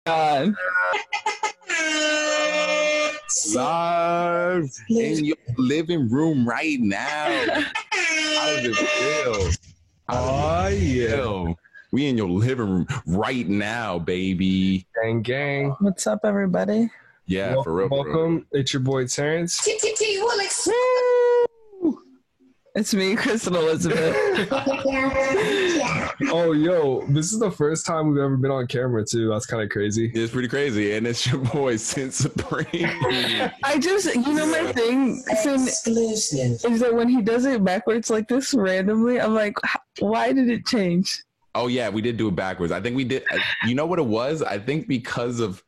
God. Live in your living room right now. How does it feel? Yeah. We in your living room right now, baby. Gang, gang. What's up, everybody? Yeah, Welcome, for real. welcome. It's your boy Terrence. It's me, Kristen Elizabeth. Oh, yo, this is the first time we've ever been on camera too. That's kind of crazy. It's pretty crazy, and it's your boy Sin Supreme. I just, my thing is that when he does it backwards like this randomly, I'm like, why did it change? Oh yeah, we did do it backwards. I think we did. You know what it was? I think because of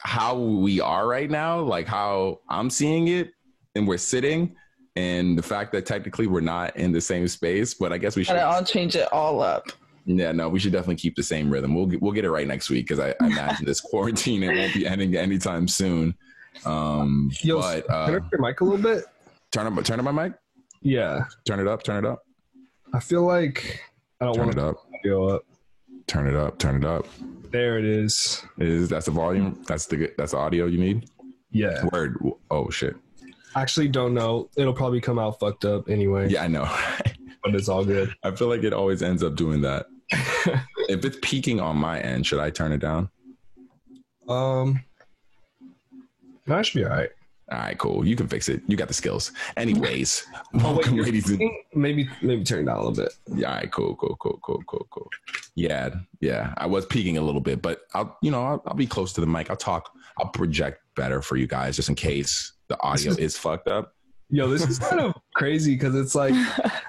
how we are right now, like how I'm seeing it, and we're sitting. And the fact that technically we're not in the same space, but I guess we should. I'll change it all up. Yeah, no, we should definitely keep the same rhythm. We'll get it right next week because I imagine this quarantine it won't be ending anytime soon. Yo, but turn up your mic a little bit. Turn up my mic. Yeah, turn it up. I feel like I don't want to go up. Turn it up. There it is. That's the volume? That's the audio you need? Yeah. Word. Oh shit. Actually, don't know. It'll probably come out fucked up anyway. Yeah, I know. But it's all good. I feel like it always ends up doing that. If it's peaking on my end, should I turn it down? That should be all right. All right, cool. You can fix it. You got the skills. Anyways, welcome, ladies. Maybe turn it down a little bit. Yeah, all right, cool. Yeah. I was peaking a little bit, but I'll be close to the mic. I'll project better for you guys just in case the audio is fucked up. Yo, this is kind of crazy because it's like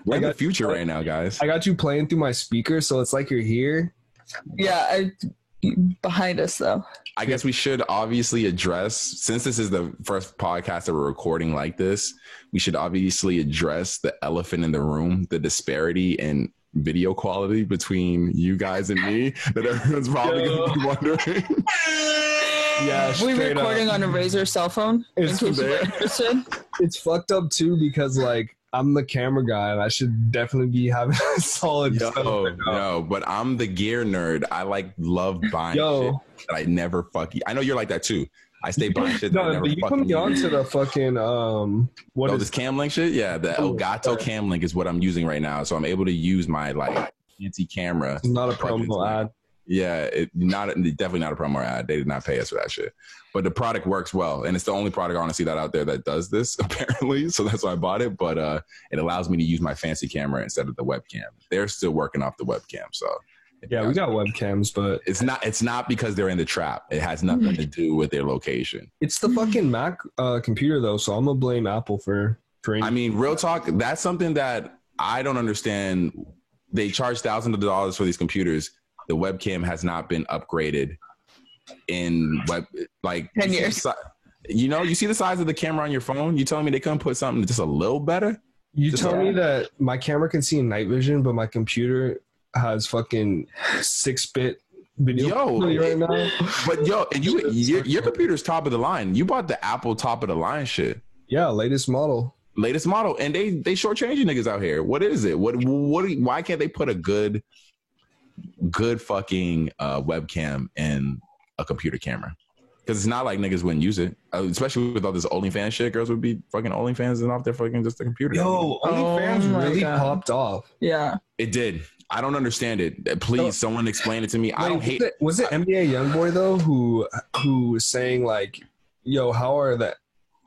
we're in the future right now, guys. I got you playing through my speaker, so it's like you're here. Yeah, behind us though. I guess we should obviously address, since this is the first podcast that we're recording like this, we should obviously address the elephant in the room, the disparity in video quality between you guys and me that everyone's probably going to be wondering. Yeah, we're recording on a Razer cell phone. It's fucked up too because like I'm the camera guy and I should definitely be having a solid. No, but I'm the gear nerd. I love buying shit that I never I know you're like that too. I stay buying shit that I never you put me on to the fucking this Cam Link shit? Yeah, the Elgato Cam Link is what I'm using right now. So I'm able to use my fancy camera. Not a promo ad. Yeah, definitely not a promo ad. They did not pay us for that shit. But the product works well, and it's the only product honestly that out there that does this apparently. So that's why I bought it. But it allows me to use my fancy camera instead of the webcam. They're still working off the webcam, so yeah, we got webcams, but it's not because they're in the trap. It has nothing to do with their location. It's the fucking Mac computer though, so I'm gonna blame Apple for I mean, real talk. That's something that I don't understand. They charge thousands of dollars for these computers. The webcam has not been upgraded in 10 years. You see the size of the camera on your phone? You telling me they couldn't put something just a little better? You tell me that my camera can see in night vision, but my computer has fucking 6-bit video right now. But and your computer's top of the line. You bought the Apple top of the line shit. Yeah, latest model, and they shortchanging niggas out here. What is it? Why can't they put a good fucking webcam in a computer camera? Because it's not like niggas wouldn't use it, especially with all this OnlyFans shit. Girls would be fucking OnlyFans and off their fucking just the computer. Yo, OnlyFans really popped off. Yeah, it did. I don't understand it. Please, someone explain it to me. I don't hate. Was it NBA YoungBoy though who was saying like, "Yo, how are the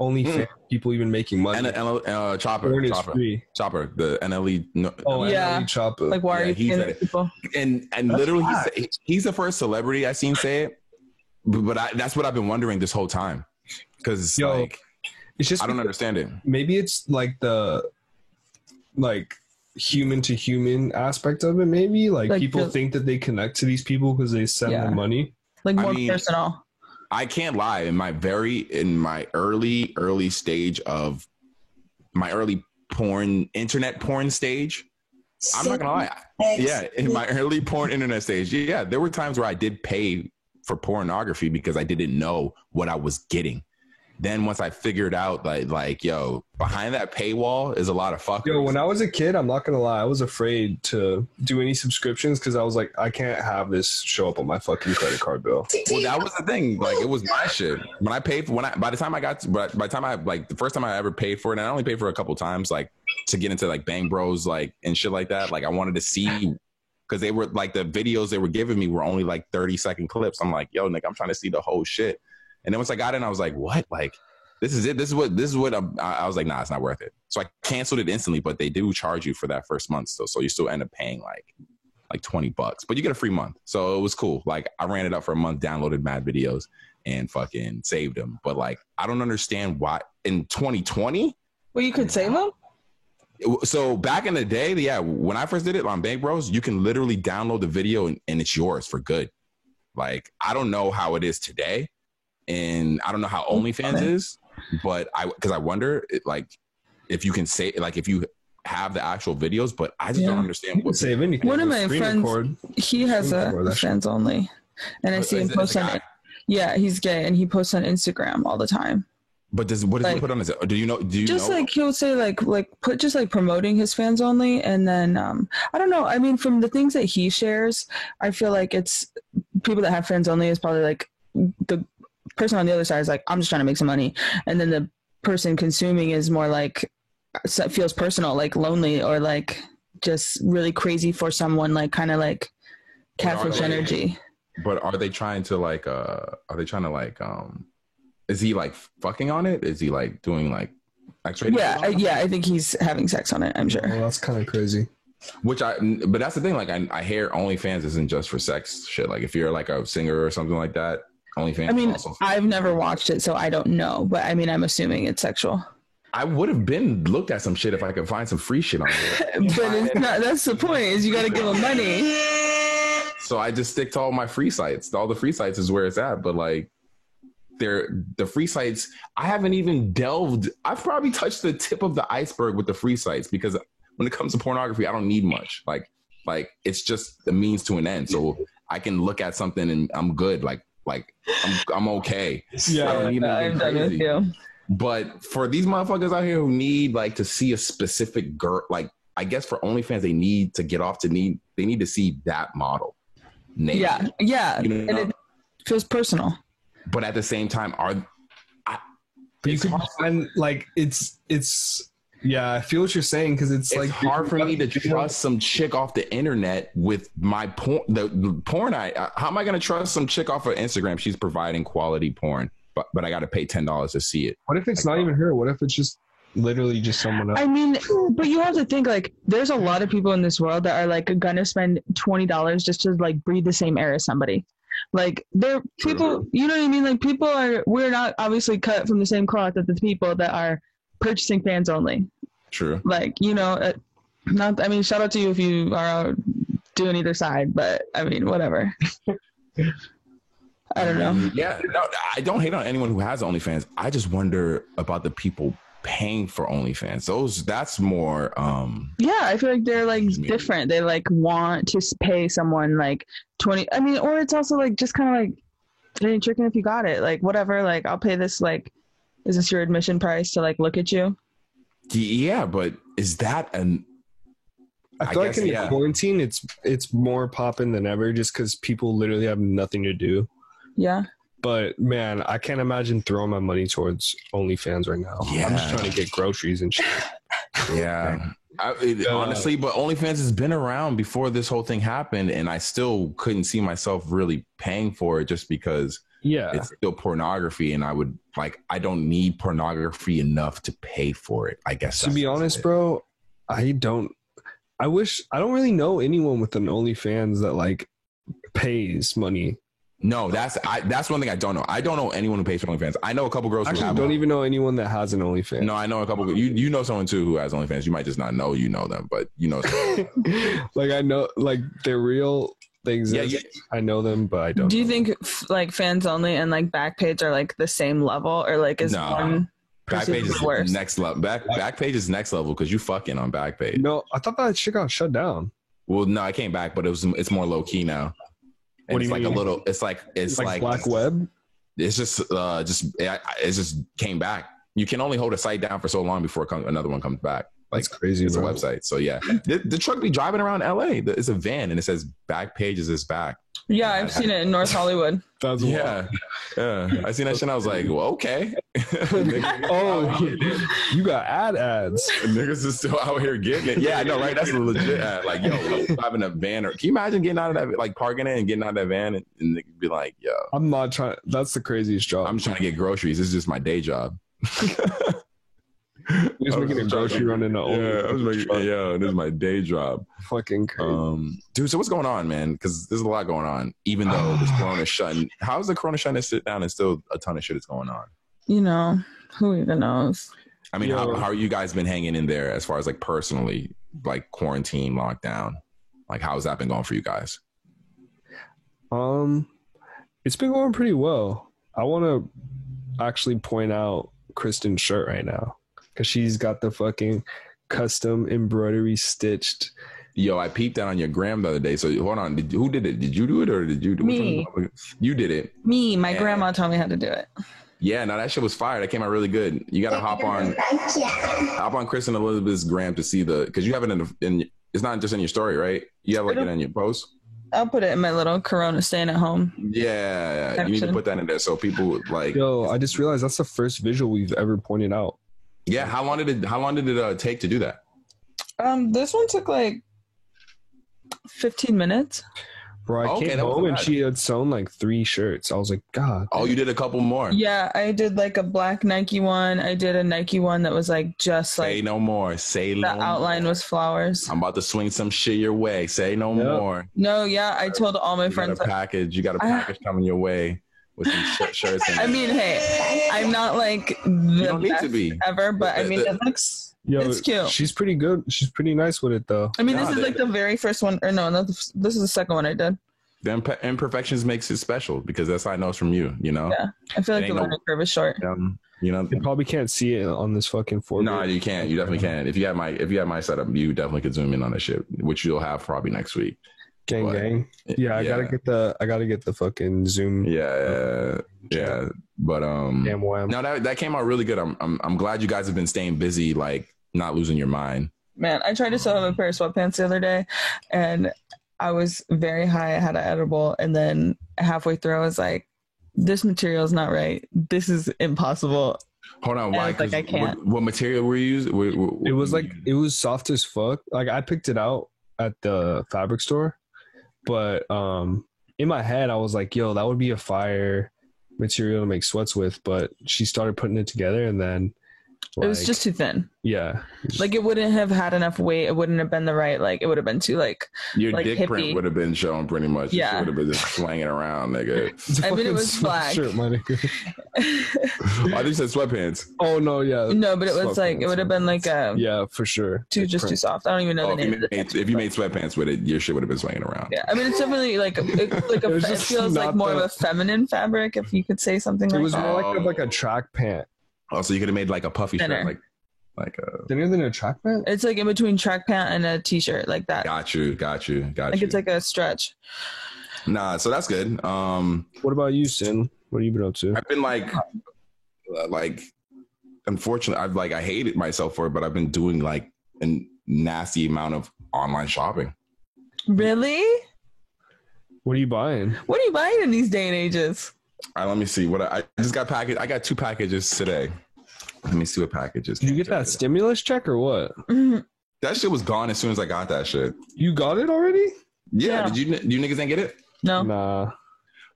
OnlyFans people even making money?" And Chopper, the NLE. NLE Chopper. Like, why are you paying people? And literally, he's the first celebrity I seen say it. But that's what I've been wondering this whole time. Because it's just I don't understand it. Maybe it's like the human to human aspect of it. Maybe people think that they connect to these people because they send them money. More personal. I can't lie. In my early stage of my early internet porn stage, I'm not gonna lie. Yeah, in my early porn internet stage, yeah, there were times where I did pay for pornography because I didn't know what I was getting. then once I figured out like yo, behind that paywall is a lot of fuckers. Yo, when I was a kid, I'm not gonna lie, I was afraid to do any subscriptions because I was like, I can't have this show up on my fucking credit card bill. Well, that was the thing. Like, it was my shit. When I paid for by the time I like the first time I ever paid for it, and I only paid for it a couple times, like to get into like Bang Bros, like and shit like that. Like I wanted to see, because they were like the videos they were giving me were only like 30-second clips. I'm like, yo, nigga, I'm trying to see the whole shit. And then once I got in, I was like, what? Like, this is it. This is what I was like, nah, it's not worth it. So I canceled it instantly, but they do charge you for that first month still. So you still end up paying like $20, but you get a free month. So it was cool. Like I ran it up for a month, downloaded mad videos and fucking saved them. But like, I don't understand why in 2020. Well, you could save them? So back in the day, yeah, when I first did it on Bang Bros, you can literally download the video and it's yours for good. Like, I don't know how it is today. And I don't know how OnlyFans is, but because I wonder like if you can say like if you have the actual videos, but I just don't understand what save anything. One of my friends, he has a fans only, and I see him post on. Yeah, he's gay, and he posts on Instagram all the time. But what does he put on his? Do you know? Just like he'll say like put just like promoting his fans only, and then I don't know. I mean, from the things that he shares, I feel like it's people that have fans only is probably like the person on the other side is like, I'm just trying to make some money, and then the person consuming is more like feels personal, like lonely, or like just really crazy for someone, like kind of like catfish energy. But are they trying to like is he like fucking on it? Is he like doing like X-rated? Yeah, I think he's having sex on it, I'm sure. Well, that's kind of crazy. But that's the thing, like I hear OnlyFans isn't just for sex shit. Like if you're like a singer or something like that, OnlyFans. I mean, I've never watched it, so I don't know. But I mean, I'm assuming it's sexual. I would have been looked at some shit if I could find some free shit on there. But it's not. That's the point. Is you got to give them money. So I just stick to all my free sites. All the free sites is where it's at. But like, the free sites, I haven't even delved. I've probably touched the tip of the iceberg with the free sites, because when it comes to pornography, I don't need much. Like it's just a means to an end. So I can look at something and I'm good. Like I'm okay. Yeah, I don't need anything crazy. With you. But for these motherfuckers out here who need like to see a specific girl, like I guess for OnlyFans they need to get off to they need to see that model. Yeah, you know? And it feels personal. But at the same time, yeah, I feel what you're saying, because it's like hard for me to trust some chick off the internet with my porn. The porn how am I going to trust some chick off of Instagram? She's providing quality porn, but I got to pay $10 to see it. What if it's not even her? What if it's just literally just someone else? I mean, but you have to think like there's a lot of people in this world that are like gonna spend $20 just to like breathe the same air as somebody. Like they're people, you know what I mean? Like we're not obviously cut from the same cloth as the people that are purchasing fans only. True. Like, you know, shout out to you if you are doing either side, but I mean, whatever. I don't know. Yeah, no, I don't hate on anyone who has OnlyFans. I just wonder about the people paying for OnlyFans. That's more. Yeah, I feel like they're like different. They like want to pay someone like 20. I mean, or it's also like just kind of like, it ain't tricking if you got it. Like whatever. Like I'll pay this. Like, is this your admission price to like look at you? Yeah, but is that I feel like in the quarantine, it's more popping than ever, just because people literally have nothing to do. Yeah. But man, I can't imagine throwing my money towards OnlyFans right now. Yeah. I'm just trying to get groceries and shit. Yeah. Honestly, but OnlyFans has been around before this whole thing happened, and I still couldn't see myself really paying for it just because it's still pornography, and I don't need pornography enough to pay for it, I guess. To be honest, bro, I don't really know anyone with an OnlyFans that like pays money. No, that's one thing I don't know. I don't know anyone who pays for OnlyFans. I know a couple girls. Actually, don't even know anyone that has an OnlyFans. No, I know a couple. You know someone too who has OnlyFans. You might just not know you know them, but you know. Like I know, like they're real. They exist. Yeah. I know them, but I don't. Do you think like fans only and like Backpage are like the same level, or like is one Backpage is worse? Next level. Backpage is next level because you fucking on Backpage. No, I thought that shit got shut down. Well, no, I came back, but it's more low key now. And what do you mean? It's like black web. it's just it just came back. You can only hold a site down for so long before another one comes back. Like, that's crazy. It's bro. a website. So yeah, the truck be driving around LA. It's a van and it says Backpages is back. Yeah, I've seen it in North Hollywood. That's Yeah. I seen that shit and I was like, well, okay. Oh, you got ads. Niggas is still out here getting it. Yeah, I know, right? That's a legit ad. Like, yo, driving a van. Or can you imagine getting out of that, like parking it and getting out of that van and niggas be like, yo. I'm not trying. That's the craziest job. I'm just trying to get groceries. This is just my day job. Just making a grocery run in the old. Yeah, I was making, yo, this is my day job. Fucking crazy. Dude, so what's going on, man? Because there's a lot going on. Even though this Corona shutting, how's the Corona shutting to sit down and still a ton of shit is going on? You know, who even knows? I mean, how are you guys been hanging in there as far as like personally, like quarantine, lockdown? Like, how's that been going for you guys? It's been going pretty well. I want to actually point out Kristen's shirt right now because she's got the fucking custom embroidery stitched. Yo, I peeped that on your gram the other day. So hold on, who did it? Did you do it or did you do it? Me. You did it. Me, my grandma told me how to do it. Yeah, no, that shit was fire. That came out really good. You gotta hop on Kristen Elizabeth's gram to see because you have it in it's not just in your story, right? You have like it in your post. I'll put it in my little Corona staying at home. Yeah, you need to put that in there so people would like. Yo, I just realized that's the first visual we've ever pointed out. Yeah, how long did it take to do that? This one took like 15 minutes. Bro, I came home and she had sewn like 3 shirts. I was like, God. Oh, you did a couple more. Yeah, I did like a black Nike one. I did a Nike one that was like just like. Say no more. Say no more. The outline was flowers. I'm about to swing some shit your way. Say no more. No, yeah, I told all my friends. You got a package coming your way with some shirts. I mean, hey, I'm not like the best ever, but I mean, it looks. Yo, it's cute. She's pretty good. She's pretty nice with it, though. I mean, this is like the very first one, or no, this is the second one I did. The imperfections makes it special because that's how I know it's from you. You know. Yeah, I feel like the learning curve is short. You know, you probably can't see it on this fucking forehead. No, you can't. You definitely can. If you have my setup, you definitely could zoom in on that shit, which you'll have probably next week. Gang. Yeah, I gotta get the fucking zoom. Yeah. But no, that came out really good. I'm glad you guys have been staying busy, like not losing your mind. Man, I tried to sew him a pair of sweatpants the other day, and I was very high. I had an edible, and then halfway through, I was like, "This material is not right. This is impossible." Hold on, why? Like, I can't. What material were you using? It was soft as fuck. Like I picked it out at the fabric store, but in my head I was like, "Yo, that would be a fire material to make sweats with." But she started putting it together, and then it was just too thin. Yeah, like it wouldn't have had enough weight. It wouldn't have been the right. Like it would have been too like your like dick hippie. print would have been shown pretty much. Yeah, would have been just swinging around, nigga. I mean, it was black. Shirt, my nigga. I think you said sweatpants. Oh no, yeah. No, but it was like it would have been like a for sure. Too soft. I don't even know the name. If you made sweatpants with it, your shit would have been swinging around. Yeah, I mean it's definitely it feels like more of a feminine fabric, if you could say something like that. It was more like a track pant. Oh, so you could have made like a puffy shirt, like a thinner than a track pant. It's like in between track pant and a t-shirt, like that. Got you. Like it's like a stretch. Nah, so that's good. What about you, Sin? What have you been up to? I've been like unfortunately, I hated myself for it, but I've been doing like a nasty amount of online shopping. Really? What are you buying? What are you buying in these day and ages? All right, let me see. What I just got packaged. I got 2 packages today. Let me see what packages. Did you get that stimulus check or what? That shit was gone as soon as I got that shit. You got it already? Yeah. Did you niggas ain't get it? No. Nah.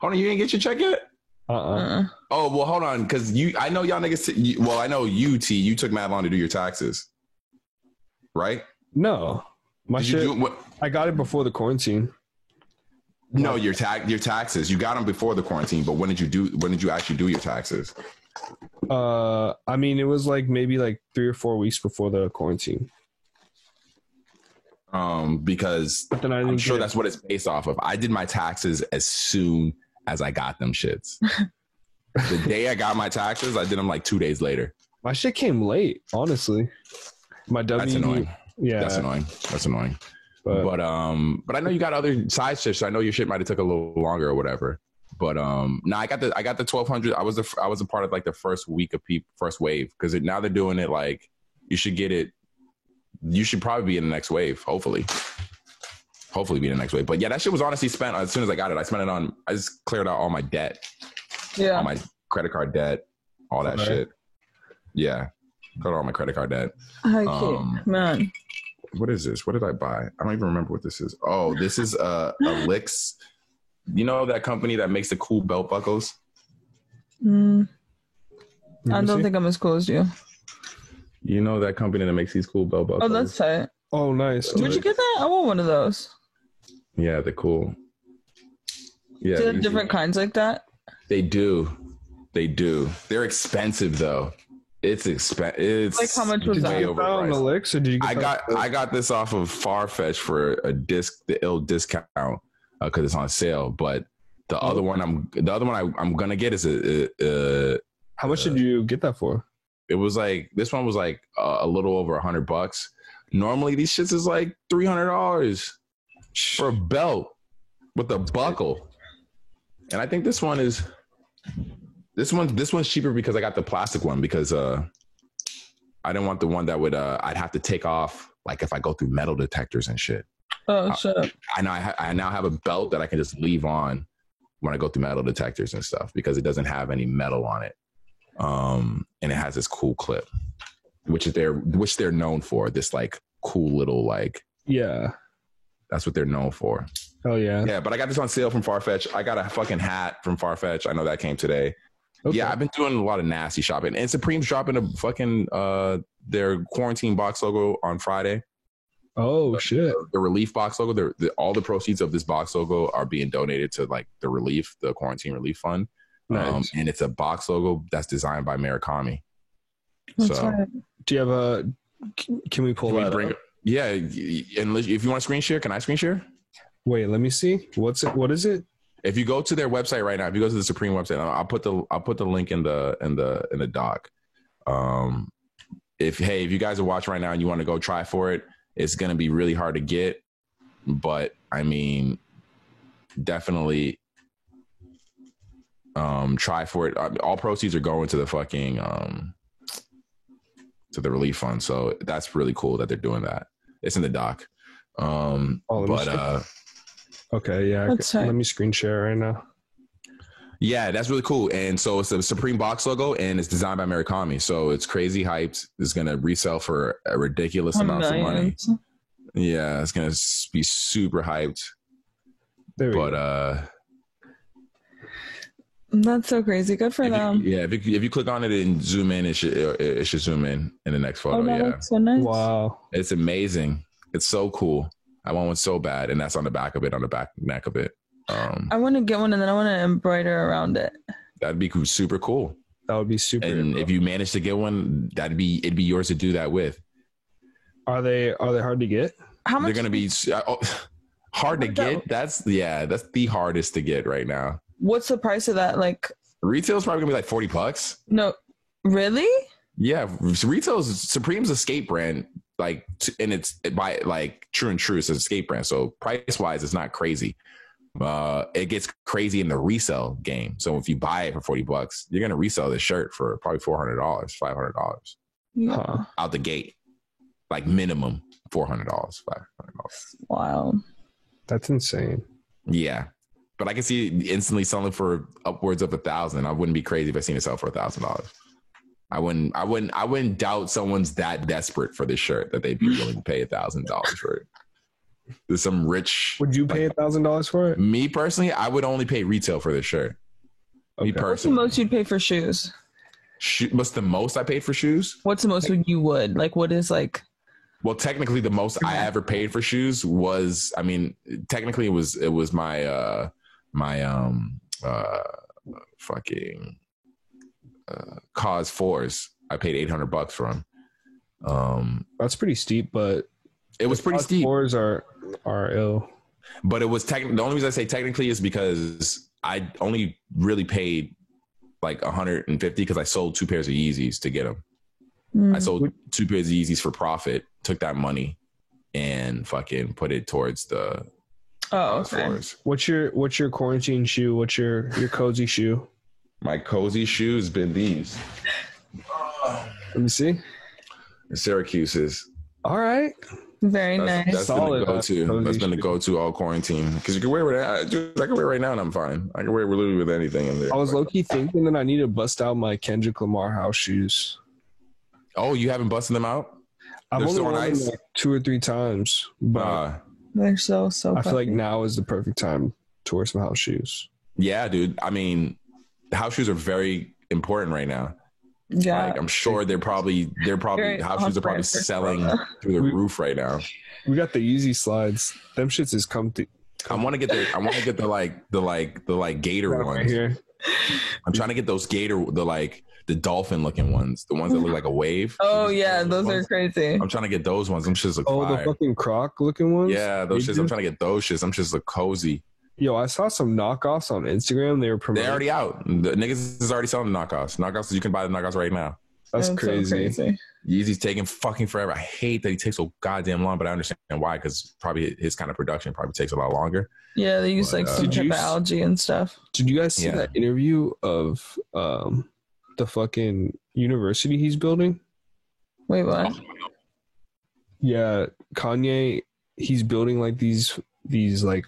Hold on, you didn't get your check yet? Oh, well, hold on, because I know y'all niggas. Well, I know you, T. You took mad long to do your taxes, right? No, I got it before the quarantine. No, your taxes. You got them before the quarantine, but when did you actually do your taxes? I mean, it was like maybe like 3 or 4 weeks before the quarantine. Because but then I'm sure that's what it's based off of. I did my taxes as soon as I got them shits. The day I got my taxes, I did them like 2 days later. My shit came late, honestly. That's annoying. Yeah, that's annoying. But I know you got other side shifts. So I know your shit might have took a little longer or whatever. But no, I got the 1200. I was a part of like the first week of first wave, because now they're doing it like you should get it. You should probably be in the next wave. Hopefully be in the next wave. But yeah, that shit was honestly spent as soon as I got it. I spent it on. I just cleared out all my debt. Yeah. All my credit card debt, all that shit. Yeah, cleared out all my credit card debt. Man. What is this? What did I buy? I don't even remember what this is. Oh, this is a Licks. You know that company that makes the cool belt buckles? I don't think I'm as cool as you. You know that company that makes these cool belt buckles? Oh, that's tight. Oh, nice. Where'd you get that? I want one of those. Yeah, they're cool. Yeah, Do they have different kinds like that? They do. They're expensive though. It's expensive. It's like, how much was that? way overpriced. On Licks, or did you get I got this off of Farfetch for the ill discount because it's on sale. But the other one I'm gonna get is how much did you get that for? It was like, this one was like a little over $100. Normally these shits is like $300 for a belt with a buckle. And I think this one's cheaper because I got the plastic one, because I didn't want the one that would I'd have to take off like if I go through metal detectors and shit. Oh, shut up. I now have a belt that I can just leave on when I go through metal detectors and stuff, because it doesn't have any metal on it. And it has this cool clip, which they're known for, this like cool little like, yeah, that's what they're known for. Oh yeah. Yeah. But I got this on sale from Farfetch. I got a fucking hat from Farfetch. I know that came today. Okay. Yeah. I've been doing a lot of nasty shopping, and Supreme's dropping a fucking, their quarantine box logo on Friday. Oh shit. The relief box logo. All the proceeds of this box logo are being donated to like the quarantine relief fund. Nice. And it's a box logo that's designed by Murakami. That's right. Do you have can we pull that up? Yeah, and if you want to screen share, can I screen share? Wait, let me see. What is it? If you go to their website right now, if you go to the Supreme website, I'll put the link in the doc. If you guys are watching right now and you want to go try for it, it's gonna be really hard to get, but I mean, definitely try for it. All proceeds are going to the fucking to the relief fund, so that's really cool that they're doing that. It's in the doc. Okay, yeah, let me screen share right now. Yeah, that's really cool. And so it's a Supreme box logo, and it's designed by Murakami, so it's crazy hyped. It's gonna resell for a ridiculous amount of money. Yeah, it's gonna be super hyped. That's so crazy. Good for them. If you click on it and zoom in, it should zoom in the next photo. That looks so nice. Wow, it's amazing. It's so cool. I want one so bad, and that's on the back of it, on the back neck of it. I want to get one, and then I want to embroider around it. That'd be super cool. That would be super. And if you manage to get one, it'd be yours to do that with. Are they hard to get? How much? They're gonna be hard to get. That's the hardest to get right now. What's the price of that? Like, retail is probably gonna be like $40. No, really? Yeah, Supreme's a skate brand, like, and it's by like True and True, it's a skate brand. So price wise, it's not crazy. It gets crazy in the resale game. So if you buy it for $40, you're gonna resell this shirt for probably $400, $500 out the gate, like minimum $400, $500. Wow, that's insane. Yeah. But I can see it instantly selling for upwards of $1,000. I wouldn't be crazy if I seen it sell for $1,000. I wouldn't doubt someone's that desperate for this shirt that they'd be willing to pay $1,000 for it. There's some rich. Would you pay $1,000 for it? Me personally, I would only pay retail for this shirt. Okay. Me personally. What's the most you'd pay for shoes? What's the most I paid for shoes? What's the most you would? Like, what is like? Well, technically, the most I ever paid for shoes was, I mean, technically it was my fucking Cause 4s. I paid $800 for them. That's pretty steep, but it was pretty steep. 4s are ill. But it was the only reason I say technically is because I only really paid like $150 because I sold 2 pairs of Yeezys to get them. I sold 2 pairs of Yeezys for profit, took that money and fucking put it towards the Oh, hardwood okay. floors. What's your quarantine shoe? What's your cozy shoe? My cozy shoes been these. Let me see. Syracuse's. All right. Very nice. That's Solid, been the go-to. cozy That's been the shoe. go-to all quarantine. Because you can wear it. I can wear it right now and I'm fine. I can wear it literally with anything in there. I was low key thinking that I need to bust out my Kendrick Lamar house shoes. Oh, you haven't busted them out? I've They're only still worn them nice? like 2 or 3 times, but They're so I feel like puffy. now is the perfect time to wear some house shoes. yeah, dude. I mean, house shoes are very important right now. Yeah. Like, I'm sure they're probably Very house shoes are probably on-brand for selling Corona. through the roof right now. We got the Yeezy slides. Them shits is comfy. I want to get the gator Right ones. here. I'm trying to get those gator the dolphin looking ones, the ones that look like a wave. Oh yeah, those are crazy. I'm trying to get those ones. Them shits look Oh, the fire. fucking croc looking ones. Yeah, those They shits. I'm do? trying to get those shits. Them shits look cozy. Yo, I saw some knockoffs on Instagram. They were promoting. They're already out. The niggas is already selling the knockoffs. Knockoffs, you can buy the knockoffs right now. That's so crazy. Yeezy's taking fucking forever. I hate that he takes so goddamn long, but I understand why, because probably his kind of production probably takes a lot longer. Yeah, they use But, like some Did type you of algae and stuff. Did you guys see Yeah. that interview of the fucking university he's building? Wait, what? Yeah, Kanye, he's building like these like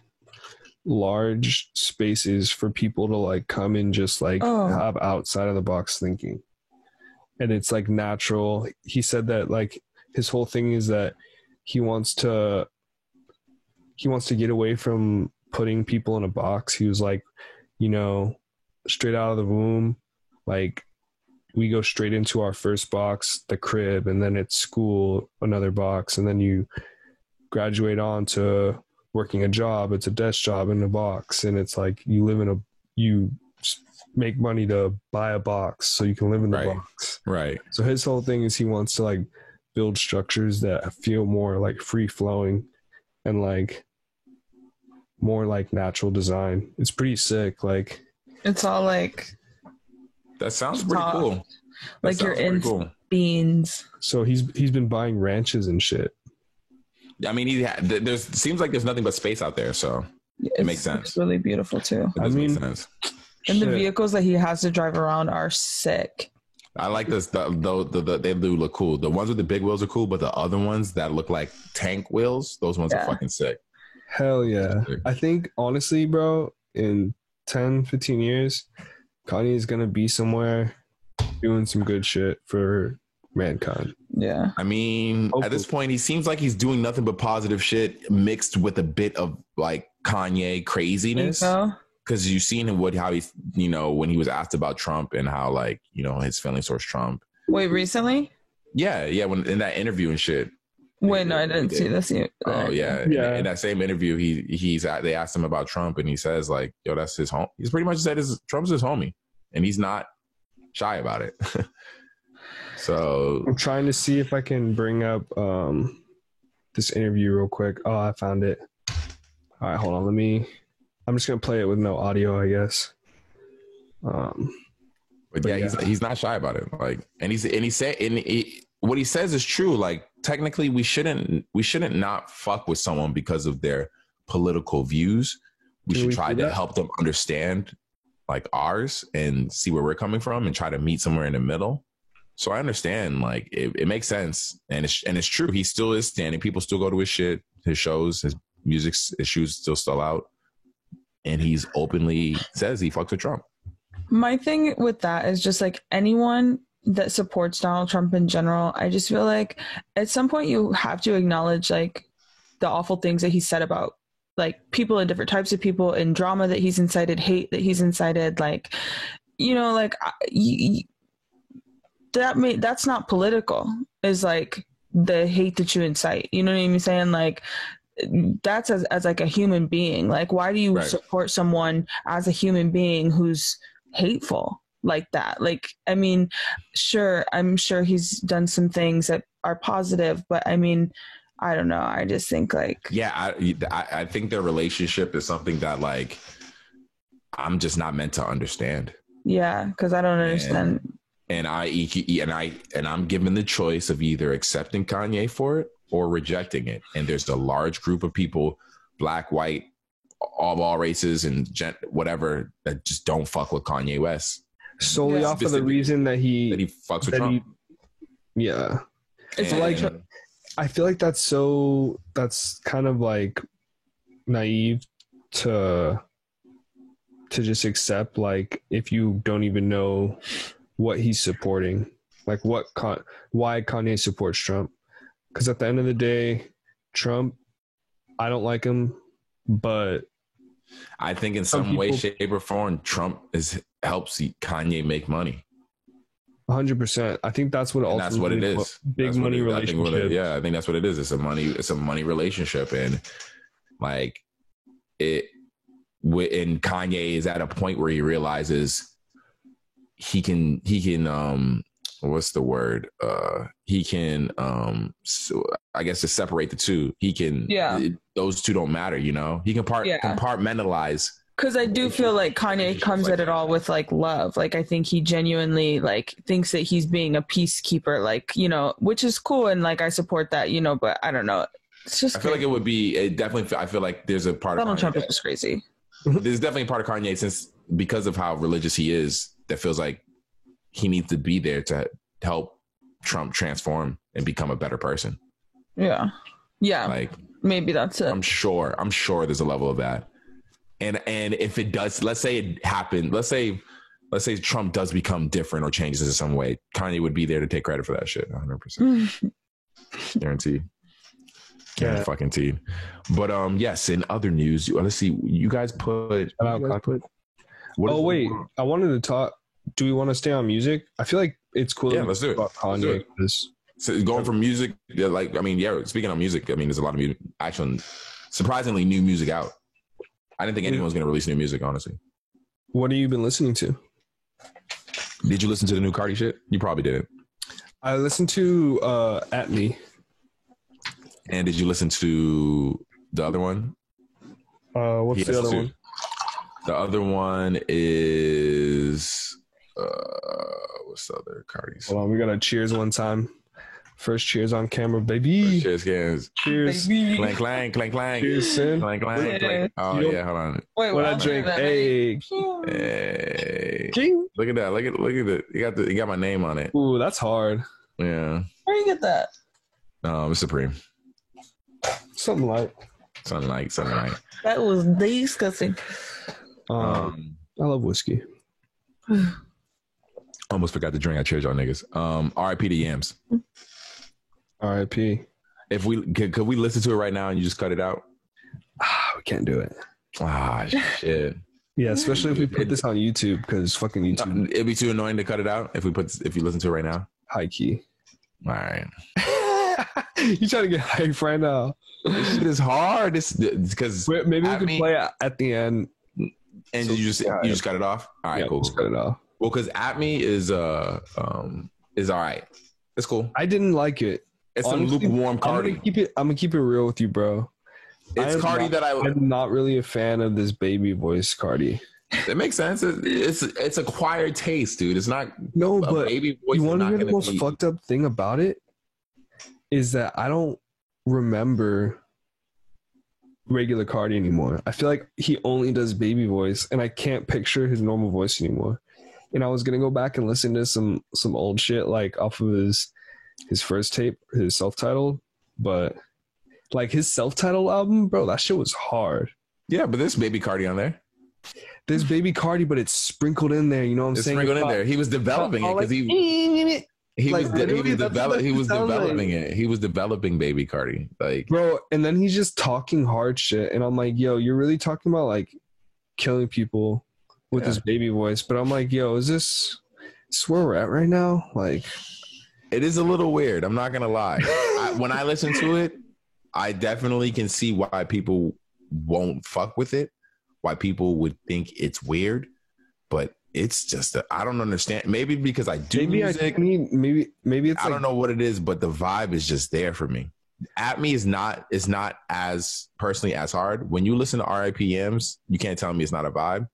large spaces for people to like come and just like Oh. have outside of the box thinking. And it's like natural. He said that like his whole thing is that he wants to get away from putting people in a box. He was like, you know, straight out of the womb, like we go straight into our first box, the crib, and then it's school, another box, and then you graduate on to working a job. It's a desk job in a box, and it's like you make money to buy a box so you can live in the Right. box. Right. So his whole thing is he wants to like build structures that feel more like free flowing and like more like natural design. It's pretty sick. Like It's all like That sounds pretty Soft. cool. That Like you're sounds pretty in cool. beans. so he's been buying ranches and shit. I mean, there's seems like there's nothing but space out there, so It makes sense. It's really beautiful too. it I does make mean- sense. And the Shit. vehicles that he has to drive around are sick. I like this. They do look cool. The ones with the big wheels are cool, but the other ones that look like tank wheels, those ones are Yeah. fucking sick. Hell yeah. I think honestly, bro, in 10, 15 years, Kanye is going to be somewhere doing some good shit for mankind. Yeah. I mean, at this point, he seems like he's doing nothing but positive shit mixed with a bit of like Kanye craziness. So, Because you've seen him how he's, when he was asked about Trump and how like, his feelings towards Trump. wait, recently? Yeah, when in that interview and shit. Wait, no, I didn't see this. Oh yeah. Yeah. In that same interview, they asked him about Trump and he says like, yo, that's his home. He's pretty much said Trump's his homie, and he's not shy about it. So I'm trying to see if I can bring up this interview real quick. Oh, I found it. All right, hold on. I'm just going to play it with no audio, I guess. But yeah, he's not shy about it. Like, what he says is true. Like, technically, we shouldn't not fuck with someone because of their political views. We Can should we try do to that? help them understand like ours and see where we're coming from and try to meet somewhere in the middle. So I understand. Like, it makes sense, and it's true. He still is standing. People still go to his shit, his shows, his music, his shoes still sell out, and he's openly says he fucks with Trump. My thing with that is just like anyone that supports Donald Trump in general, I just feel like at some point you have to acknowledge like the awful things that he said about like people and different types of people and drama that he's incited, hate that he's incited, like, like that's not political, is like the hate that you incite. You know what I'm saying? Like that's as like a human being. Like, why do you Right. support someone as a human being who's hateful like that? Like, I mean, sure, I'm sure he's done some things that are positive, but I mean, I don't know. I just think like, Yeah, I think their relationship is something that like I'm just not meant to understand. yeah, because I don't understand. And I'm given the choice of either accepting Kanye for it or rejecting it. And there's a large group of people, black, white, all races and whatever that just don't fuck with Kanye West solely off of the reason that he fucks with Trump. Yeah, It's And- like I feel like that's kind of like naive to just accept, like, if you don't even know what he's supporting, like why Kanye supports Trump. Because at the end of the day, Trump, I don't like him, but I think in Some some way, people- shape, or form, Trump helps Kanye make money. 100%. I think that's what And that's what it ultimately is. big That's what money it- I think what it- relationship. yeah, I think that's what it is. It's a money relationship, and like and Kanye is at a point where he realizes he can what's the word? He can so I guess to separate the two. He can those two don't matter, you know. He can compartmentalize. because I do feel like Kanye comes at it all with like love. Like I think he genuinely like thinks that he's being a peacekeeper, like, you know, which is cool, and like I support that, you know. But I don't know. It's just I feel like it would be definitely. I feel like there's a part Donald of Trump Kanye is just crazy. there's definitely a part of Kanye, since because of how religious he is, that feels like he needs to be there to help Trump transform and become a better person. Yeah, Like maybe that's it. I'm sure there's a level of that. And if it does, let's say it happened, let's say Trump does become different or changes in some way, Kanye would be there to take credit for that shit. 100%. Guaranteed. Yeah. Fucking teed. But yes, in other news, let's see. You guys put. Oh wait, I wanted to talk. Do we want to stay on music? I feel like it's cool. Yeah, that we let's do talk it. about Let's do Kanye. it. 'Cause So going from music, speaking of music, I mean, there's a lot of music, actually, surprisingly new music out. I didn't think anyone was going to release new music, honestly. what have you been listening to? Did you listen to the new Cardi shit? You probably didn't. I listened to At Me. And did you listen to the other one? What's He the has other two. one? The other one is what's the other Cardi's? Hold on, we gotta cheers one time. First cheers on camera, baby. Cheers, guys. Cheers. Clang, clang, clang, clang. Cheers, Sin. Clang, clang, clang. Oh, You don't- yeah, hold on. Wait, What I I'll drink? do that. Hey. Hey. King. Look at that. Look at it. You got my name on it. Ooh, that's hard. Yeah. Where you get that? It's Supreme. Something like. Something like. That was disgusting. I love whiskey. Almost forgot to drink. I cheers y'all niggas. R.I.P. to Yams. R.I.P. If could we listen to it right now and you just cut it out? We can't do it. Ah, shit. Yeah, especially if we put this on YouTube, because fucking YouTube, It'd be too annoying to cut it out if you listen to it right now. high key. All right. You trying to get hype right now? This shit is hard. It's because Maybe we At can Me- play it at the end. and So- you just cut it off. All right, Yeah, cool. just cut it off. Well, because At Me is all right. It's cool. I didn't like it. It's Honestly, some lukewarm Cardi. I'm gonna keep it real with you, bro. It's Cardi that I'm not really a fan of this baby voice Cardi. It makes sense. It's acquired taste, dude. It's not No, a but baby voice. you is want to not hear the gonna most be- fucked up thing about it? Is that I don't remember regular Cardi anymore. I feel like he only does baby voice, and I can't picture his normal voice anymore. And I was gonna go back and listen to some old shit like off of his first tape, his self-titled, but like his self-titled album, bro, that shit was hard. Yeah, but there's baby Cardi on there. There's baby Cardi, but it's sprinkled in there. You know what I'm It's saying? sprinkled in there. He was developing it because he like, literally, that's what he was it sounds developing like. it. He was developing baby Cardi. Like, bro, and then he's just talking hard shit, and I'm like, yo, you're really talking about like killing people with Yeah. his baby voice? But I'm like, yo, is this where we're at right now? Like, it is a little weird. I'm not gonna lie. When I listen to it, I definitely can see why people won't fuck with it. Why people would think it's weird, but it's just I don't understand. Maybe because I do maybe music. maybe it's I like, don't know what it is, but the vibe is just there for me. At Me is not as personally as hard. When you listen to RIPMs, you can't tell me it's not a vibe.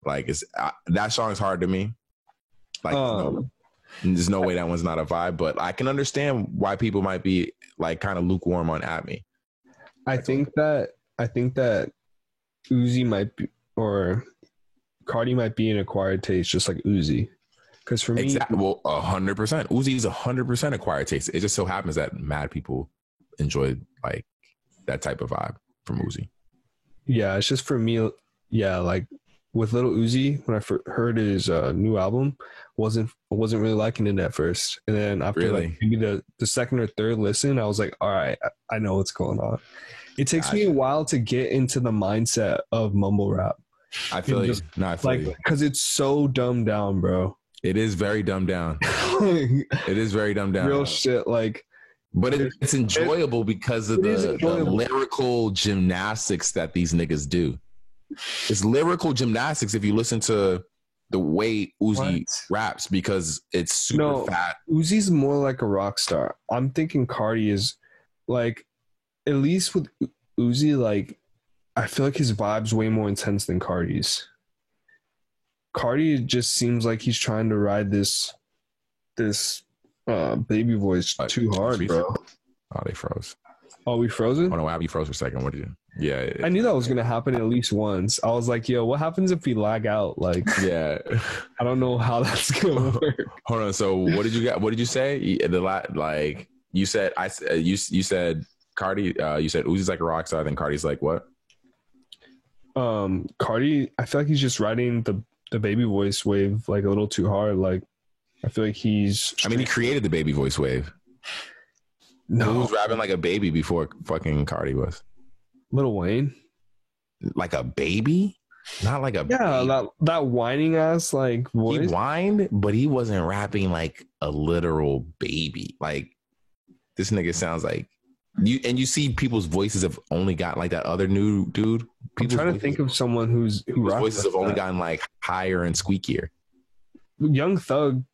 Like that song is hard to me. Like there's no way that one's not a vibe, but I can understand why people might be like kind of lukewarm on At Me. I think that Uzi might be, or Cardi might be an acquired taste, just like Uzi. Because for me, exactly. Well, 100%. Uzi is 100% acquired taste. It just so happens that mad people enjoy like that type of vibe from Uzi. yeah, it's just for me. Yeah, like with Little Uzi, when I heard his new album, wasn't really liking it at first, and then after Really? like maybe the second or third listen, I was like, all right, I know what's going on. It takes me a while to get into the mindset of mumble rap. I feel you. No, I feel Like, you. because it's so dumbed down, bro. It is very dumbed down. It is very dumbed down. Real shit. Like, but it's enjoyable because of the lyrical gymnastics that these niggas do. It's lyrical gymnastics if you listen to the way Uzi raps, because it's super fat. Uzi's more like a rock star. I'm thinking Cardi is like, at least with Uzi, like, I feel like his vibe's way more intense than Cardi's. Cardi just seems like he's trying to ride this baby voice too hard, bro. Oh, they froze. Oh, we frozen? Oh no, Abby froze for a second. What did you? Yeah, I knew that was gonna happen at least once. I was like, yo, what happens if we lag out? Like, yeah, I don't know how that's gonna work. Hold on. So what did you get? What did you say? Like you said, you said Cardi. You said Uzi's like a rock star. Then Cardi's like what? Cardi, I feel like he's just riding the baby voice wave like a little too hard. Like, I feel like he's. I mean, he created the baby voice wave. No, who was rapping like a baby before fucking Cardi was? Lil Wayne. Like a baby? Not like a baby. that whining ass like voice. He whined, but he wasn't rapping like a literal baby. Like this nigga sounds like you. And you see people's voices have only got like that other new dude. I'm trying to think of someone whose voices have only gotten like higher and squeakier. Young Thug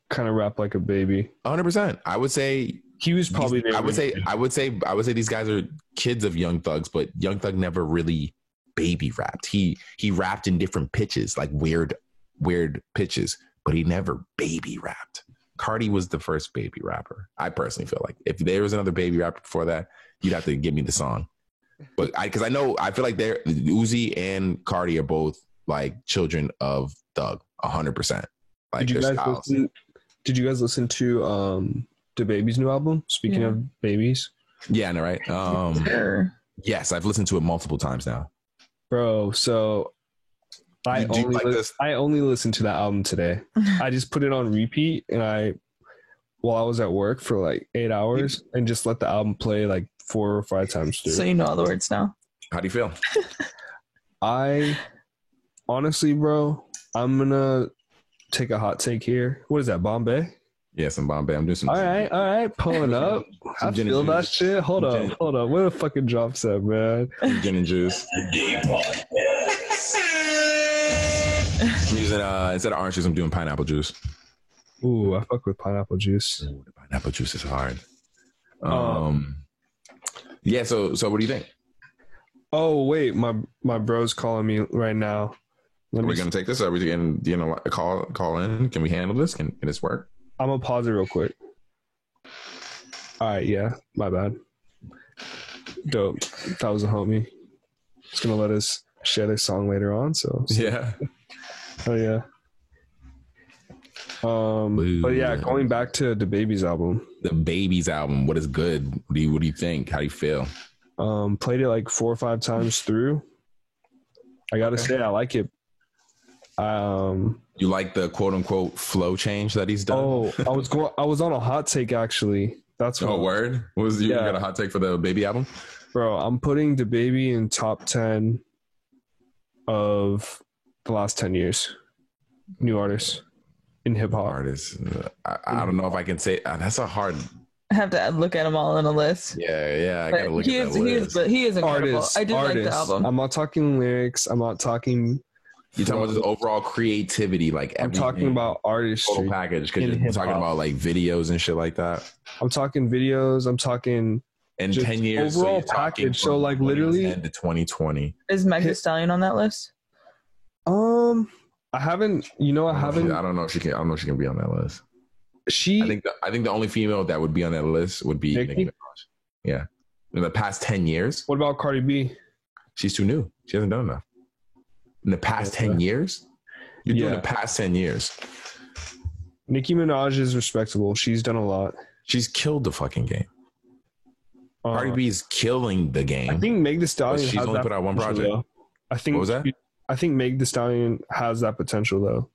kind of rap like a baby. 100%. I would say he was probably. I would say these guys are kids of Young Thugs, but Young Thug never really baby rapped. He rapped in different pitches, like weird pitches, but he never baby rapped. Cardi was the first baby rapper. I personally feel like if there was another baby rapper before that, you'd have to give me the song. But I feel like Uzi and Cardi are both like children of Thug, 100%. Like did you guys listen to DaBaby's new album? Speaking of babies. Yeah, I know, right? Yes, I've listened to it multiple times now. Bro, so I only listened to that album today. I just put it on repeat and while I was at work for like 8 hours and just let the album play like 4 or 5 times through. So you know all the words now. How do you feel? I honestly, bro, I'm gonna take a hot take here. What is that, Bombay? Yeah, some Bombay. I'm doing some. All right, pulling up. I feel that shit. Hold up. Where the fucking drops at, man? Gin and juice. I'm using instead of orange juice, I'm doing pineapple juice. Ooh, I fuck with pineapple juice. Ooh, the pineapple juice is hard. Yeah. So what do you think? Oh wait, my bro's calling me right now. Are we gonna take this? Are we gonna call in? Can we handle this? Can this work? I'm gonna pause it real quick. All right, yeah, my bad. Dope. That was a homie. He's gonna let us share this song later on. So yeah. Oh yeah. But yeah, going back to DaBaby's album. DaBaby's album. What is good? What do you think? How do you feel? Played it like 4 or 5 times through. I gotta say, I like it. You like the quote unquote flow change that he's done? Oh, I was on a hot take actually. That's what. Oh, word? You got a hot take for the Baby album? Bro, I'm putting DaBaby in top 10 of the last 10 years. New artists in hip hop. Artists. I don't know if I can say that's a hard. I have to look at them all on a list. Yeah. I gotta look at that list. But he is incredible. I do like the album. I'm not talking lyrics. I'm not talking. You're talking about the overall creativity, like I'm talking about artistry. Total package, because you're talking about like videos and shit like that. I'm talking videos. I'm talking. In 10 years, overall package. So like literally to 2020. Is Meg Thee Stallion on that list? I haven't. I haven't. I don't know if she can. I don't know if she can be on that list. I think the only female that would be on that list would be Nicki Minaj. Yeah, in the past 10 years. What about Cardi B? She's too new. She hasn't done enough. In the past 10 years? You're doing the past 10 years. Nicki Minaj is respectable. She's done a lot. She's killed the fucking game. Cardi B is killing the game. I think Meg Thee Stallion. She's only put out one project. Though. I think. What was that? I think Meg Thee Stallion has that potential though.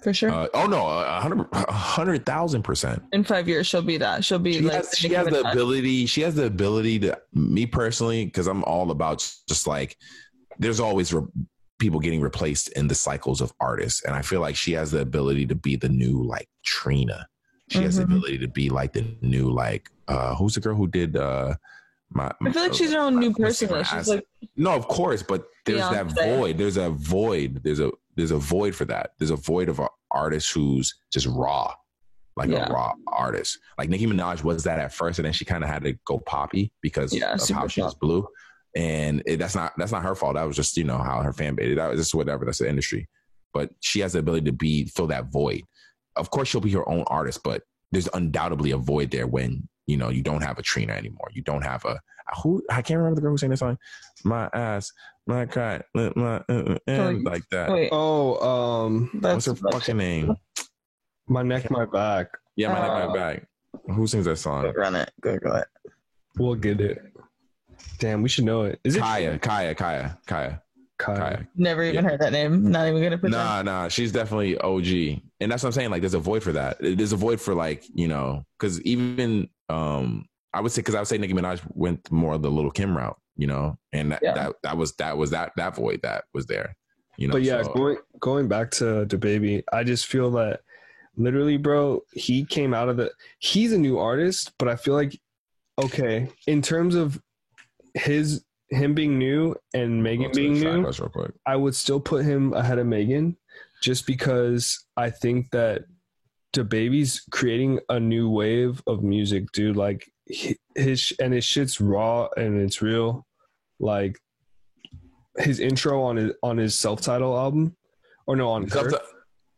For sure. 100,000%. In 5 years, she'll be that. She'll be She has the ability. She has the ability to. Me personally, because I'm all about just like. There's always people getting replaced in the cycles of artists, and I feel like she has the ability to be the new like Trina. She has the ability to be like the new like who's the girl who did I feel like she's her own new person. Like she's like no, of course, but there's that void. There's a void. There's a void for that. There's a void of an artist who's just raw, like a raw artist. Like Nicki Minaj was that at first, and then she kind of had to go poppy because of how she was blue. And that's not her fault. That was just how her fan base. That was just whatever. That's the industry. But she has the ability to fill that void. Of course, she'll be her own artist, but there's undoubtedly a void there when you don't have a Trina anymore. You don't have a who I can't remember the girl who sang this song. My ass, my cat, my like that. Wait. What's her fucking name? My neck, my back. Yeah, my neck, my back. Who sings that song? Go run it. Google it. We'll get it. Damn, we should know it. Is it Kaya? Never even heard that name. Not even gonna pretend. Nah. She's definitely OG, and that's what I'm saying. Like, there's a void for that. There's a void for like because even I would say Nicki Minaj went more of the Lil' Kim route, and that was that void that was there, But yeah, going back to DaBaby, I just feel that literally, bro, he came out of he's a new artist, but I feel like okay in terms of him being new and Megan being new, I would still put him ahead of Megan just because I think that DaBaby's creating a new wave of music, dude. Like his shit's raw and it's real. Like his intro on his self-titled album, or no, on Kirk.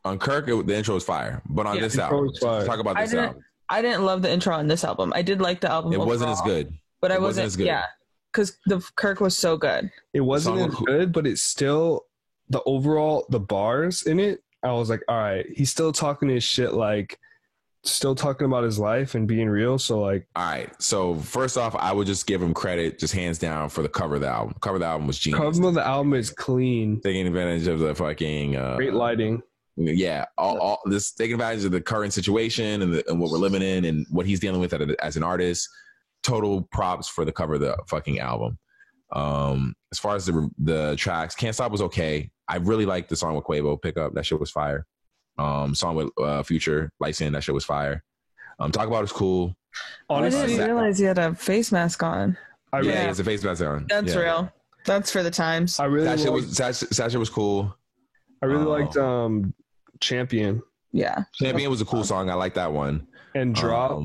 On Kirk, the intro was fire, but on this album, talk about this album. I didn't love the intro on this album. I did like the album. It overall, wasn't as good, but I wasn't as good. Yeah. Because the Kirk was so good. It wasn't as good, but it's still the bars in it. I was like, all right, he's still talking his shit, like still talking about his life and being real. So like, all right. So first off, I would just give him credit, just hands down, for the cover of the album. Cover of the album was genius. Cover of the album is clean. Taking advantage of the fucking great lighting. Yeah, all this taking advantage of the current situation and what we're living in and what he's dealing with as an artist. Total props for the cover of the fucking album. As far as the tracks, Can't Stop was okay. I really liked the song with Quavo, Pick Up. That shit was fire. Song with Future, License, that shit was fire. Talk About It's cool. Honestly, I didn't realize he had a face mask on. He has a face mask on. That's real. That's for the times. That shit was cool. I really liked Champion. Yeah. Champion was a cool song. I like that one. And Drop.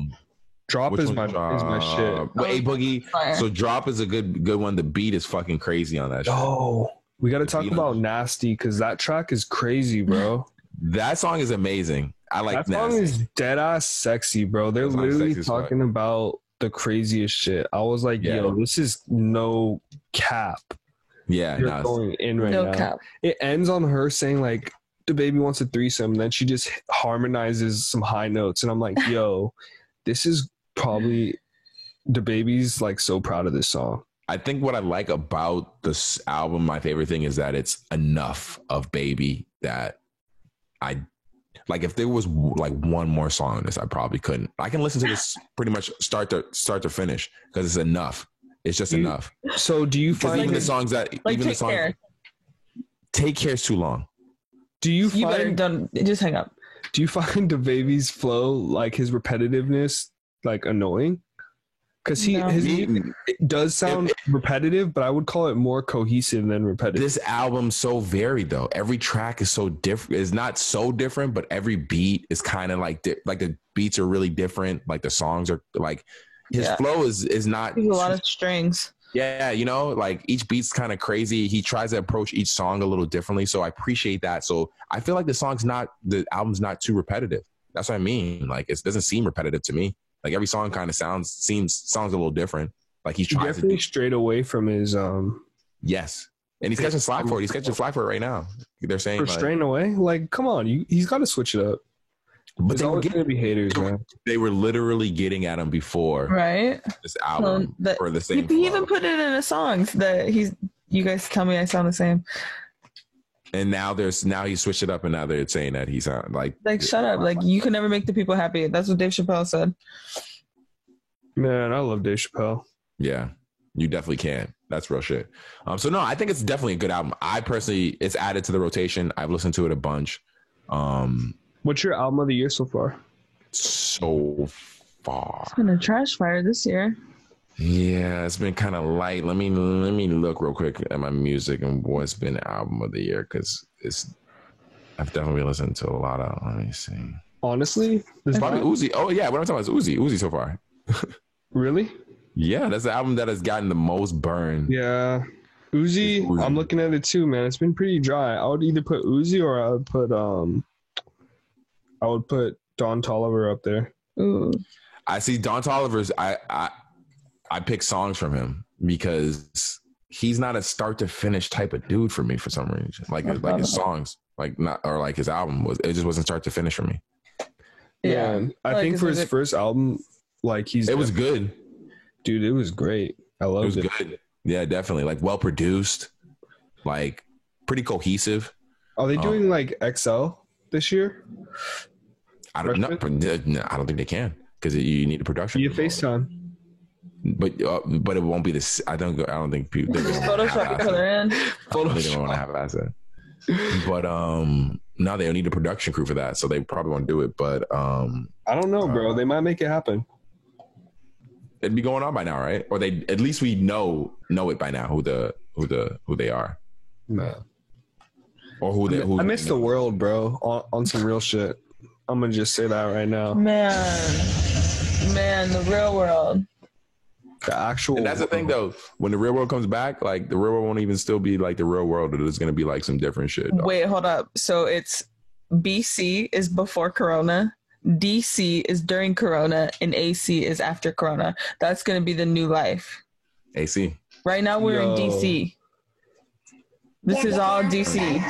Drop is my shit. But A-Boogie. So Drop is a good one. The beat is fucking crazy on that shit. Oh, we got to talk about Nasty because that track is crazy, bro. That song is amazing. I like that song is dead ass sexy, bro. They're literally talking about the craziest shit. I was like, yo, this is no cap. Yeah, you're going in right now. No cap. It ends on her saying like, DaBaby wants a threesome, and then she just harmonizes some high notes, and I'm like, yo, this is probably DaBaby's like so proud of this song. I think what I like about this album, my favorite thing is that it's enough of Baby that I like. If there was like one more song on this, I probably couldn't. I can listen to this pretty much start to finish because it's enough. It's just enough. So do you find even the songs that like even the songs Take Care is too long? Do you find just hang up? Do you find DaBaby's flow, like his repetitiveness, like annoying? Because his music does sound repetitive, but I would call it more cohesive than repetitive. This album's so varied, though. Every track is so different. It's not so different, but every beat is kind of like the beats are really different. Like the songs are like his flow is not. There's a lot of strings. Yeah, like each beat's kind of crazy. He tries to approach each song a little differently, so I appreciate that. So I feel like the album's not too repetitive. That's what I mean. Like it doesn't seem repetitive to me. Like every song kind of sounds a little different. Like he's trying definitely straight away from his Yes. And he's catching slack for it. He's catching flack for it right now. They're saying For straying away? Like, come on. He's got to switch it up. but There's always going to be haters, man. they were literally getting at him before Right. this album for the same. He even put it in a song that you guys tell me I sound the same. And now he switched it up, and now they're saying that he's like Shut up. Like, you can never make the people happy. That's what Dave Chappelle said. Man, I love Dave Chappelle. Yeah, you definitely can. That's real shit. So no, I think it's definitely a good album. I personally, it's added to the rotation. I've listened to it a bunch. What's your album of the year so far? So far, It's been a trash fire this year. yeah, it's been kind of light. Let me look real quick at my music and what's been album of the year, because I've definitely listened to a lot of. Let me see. Honestly, It's probably Uzi. Oh yeah, what I'm talking about is Uzi so far. really? Yeah, that's the album that has gotten the most burn. Yeah. Uzi, I'm looking at it too, man. It's been pretty dry. I would either put Uzi or I would put Don Toliver up there. Ooh. I see Don Toliver's. I pick songs from him because he's not a start to finish type of dude for me for some reason. Like his songs, like not or like his album it just wasn't start to finish for me. Yeah, I think for his first album, like it was good, dude. It was great. I loved it. It was good. Yeah, definitely. Like well produced, like pretty cohesive. Are they doing like XL this year? I don't know. I don't think they can because you need a production. You FaceTime. But it won't be this. I don't think people. Photoshop color in. They don't want to have asset. But no, they don't need a production crew for that, so they probably won't do it. But I don't know, bro. They might make it happen. It'd be going on by now, right? Or they at least we know it by now who they are. No. Or who I miss the world, bro. On some real shit. I'm gonna just say that right now. Man, the real world. The actual. And that's the thing, though. When the real world comes back, like the real world won't even still be like the real world. It's gonna be like some different shit. Wait, hold up. So it's BC is before Corona, DC is during Corona, and AC is after Corona. That's gonna be the new life. AC. Right now we're in DC. This is all DC.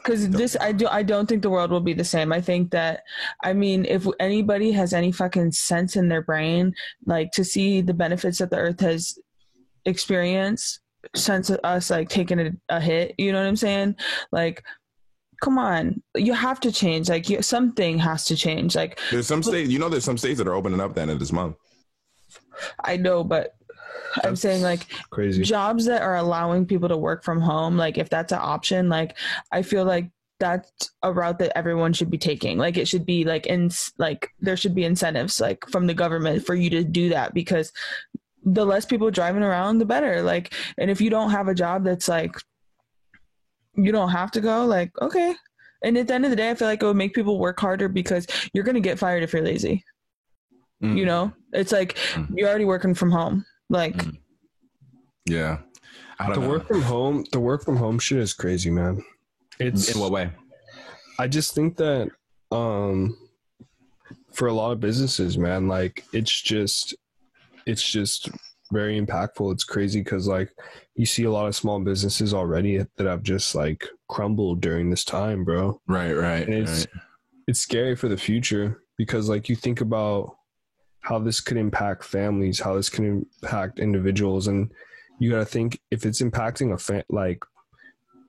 Because I don't think the world will be the same. I think that, I mean, if anybody has any fucking sense in their brain, like to see the benefits that the earth has experienced since us like taking a hit, you know what I'm saying? Like, come on, you have to change. Like something has to change. Like there's some states, there's some states that are opening up the end of this month. I know, but I'm saying like crazy jobs that are allowing people to work from home. Like if that's an option, like I feel like that's a route that everyone should be taking. Like it should be like there should be incentives like from the government for you to do that, because the less people driving around, the better. Like, and if you don't have a job that's like, you don't have to go, like, okay. And at the end of the day, I feel like it would make people work harder because you're going to get fired if you're lazy. You know, it's like you're already working from home. Like, yeah, I don't know. The work from home shit is crazy, man. It's in what way? I just think that for a lot of businesses, man, like it's just very impactful. It's crazy because like you see a lot of small businesses already that have just like crumbled during this time, bro. Right. And it's scary for the future because like you think about how this could impact families, how this can impact individuals. And you got to think if it's impacting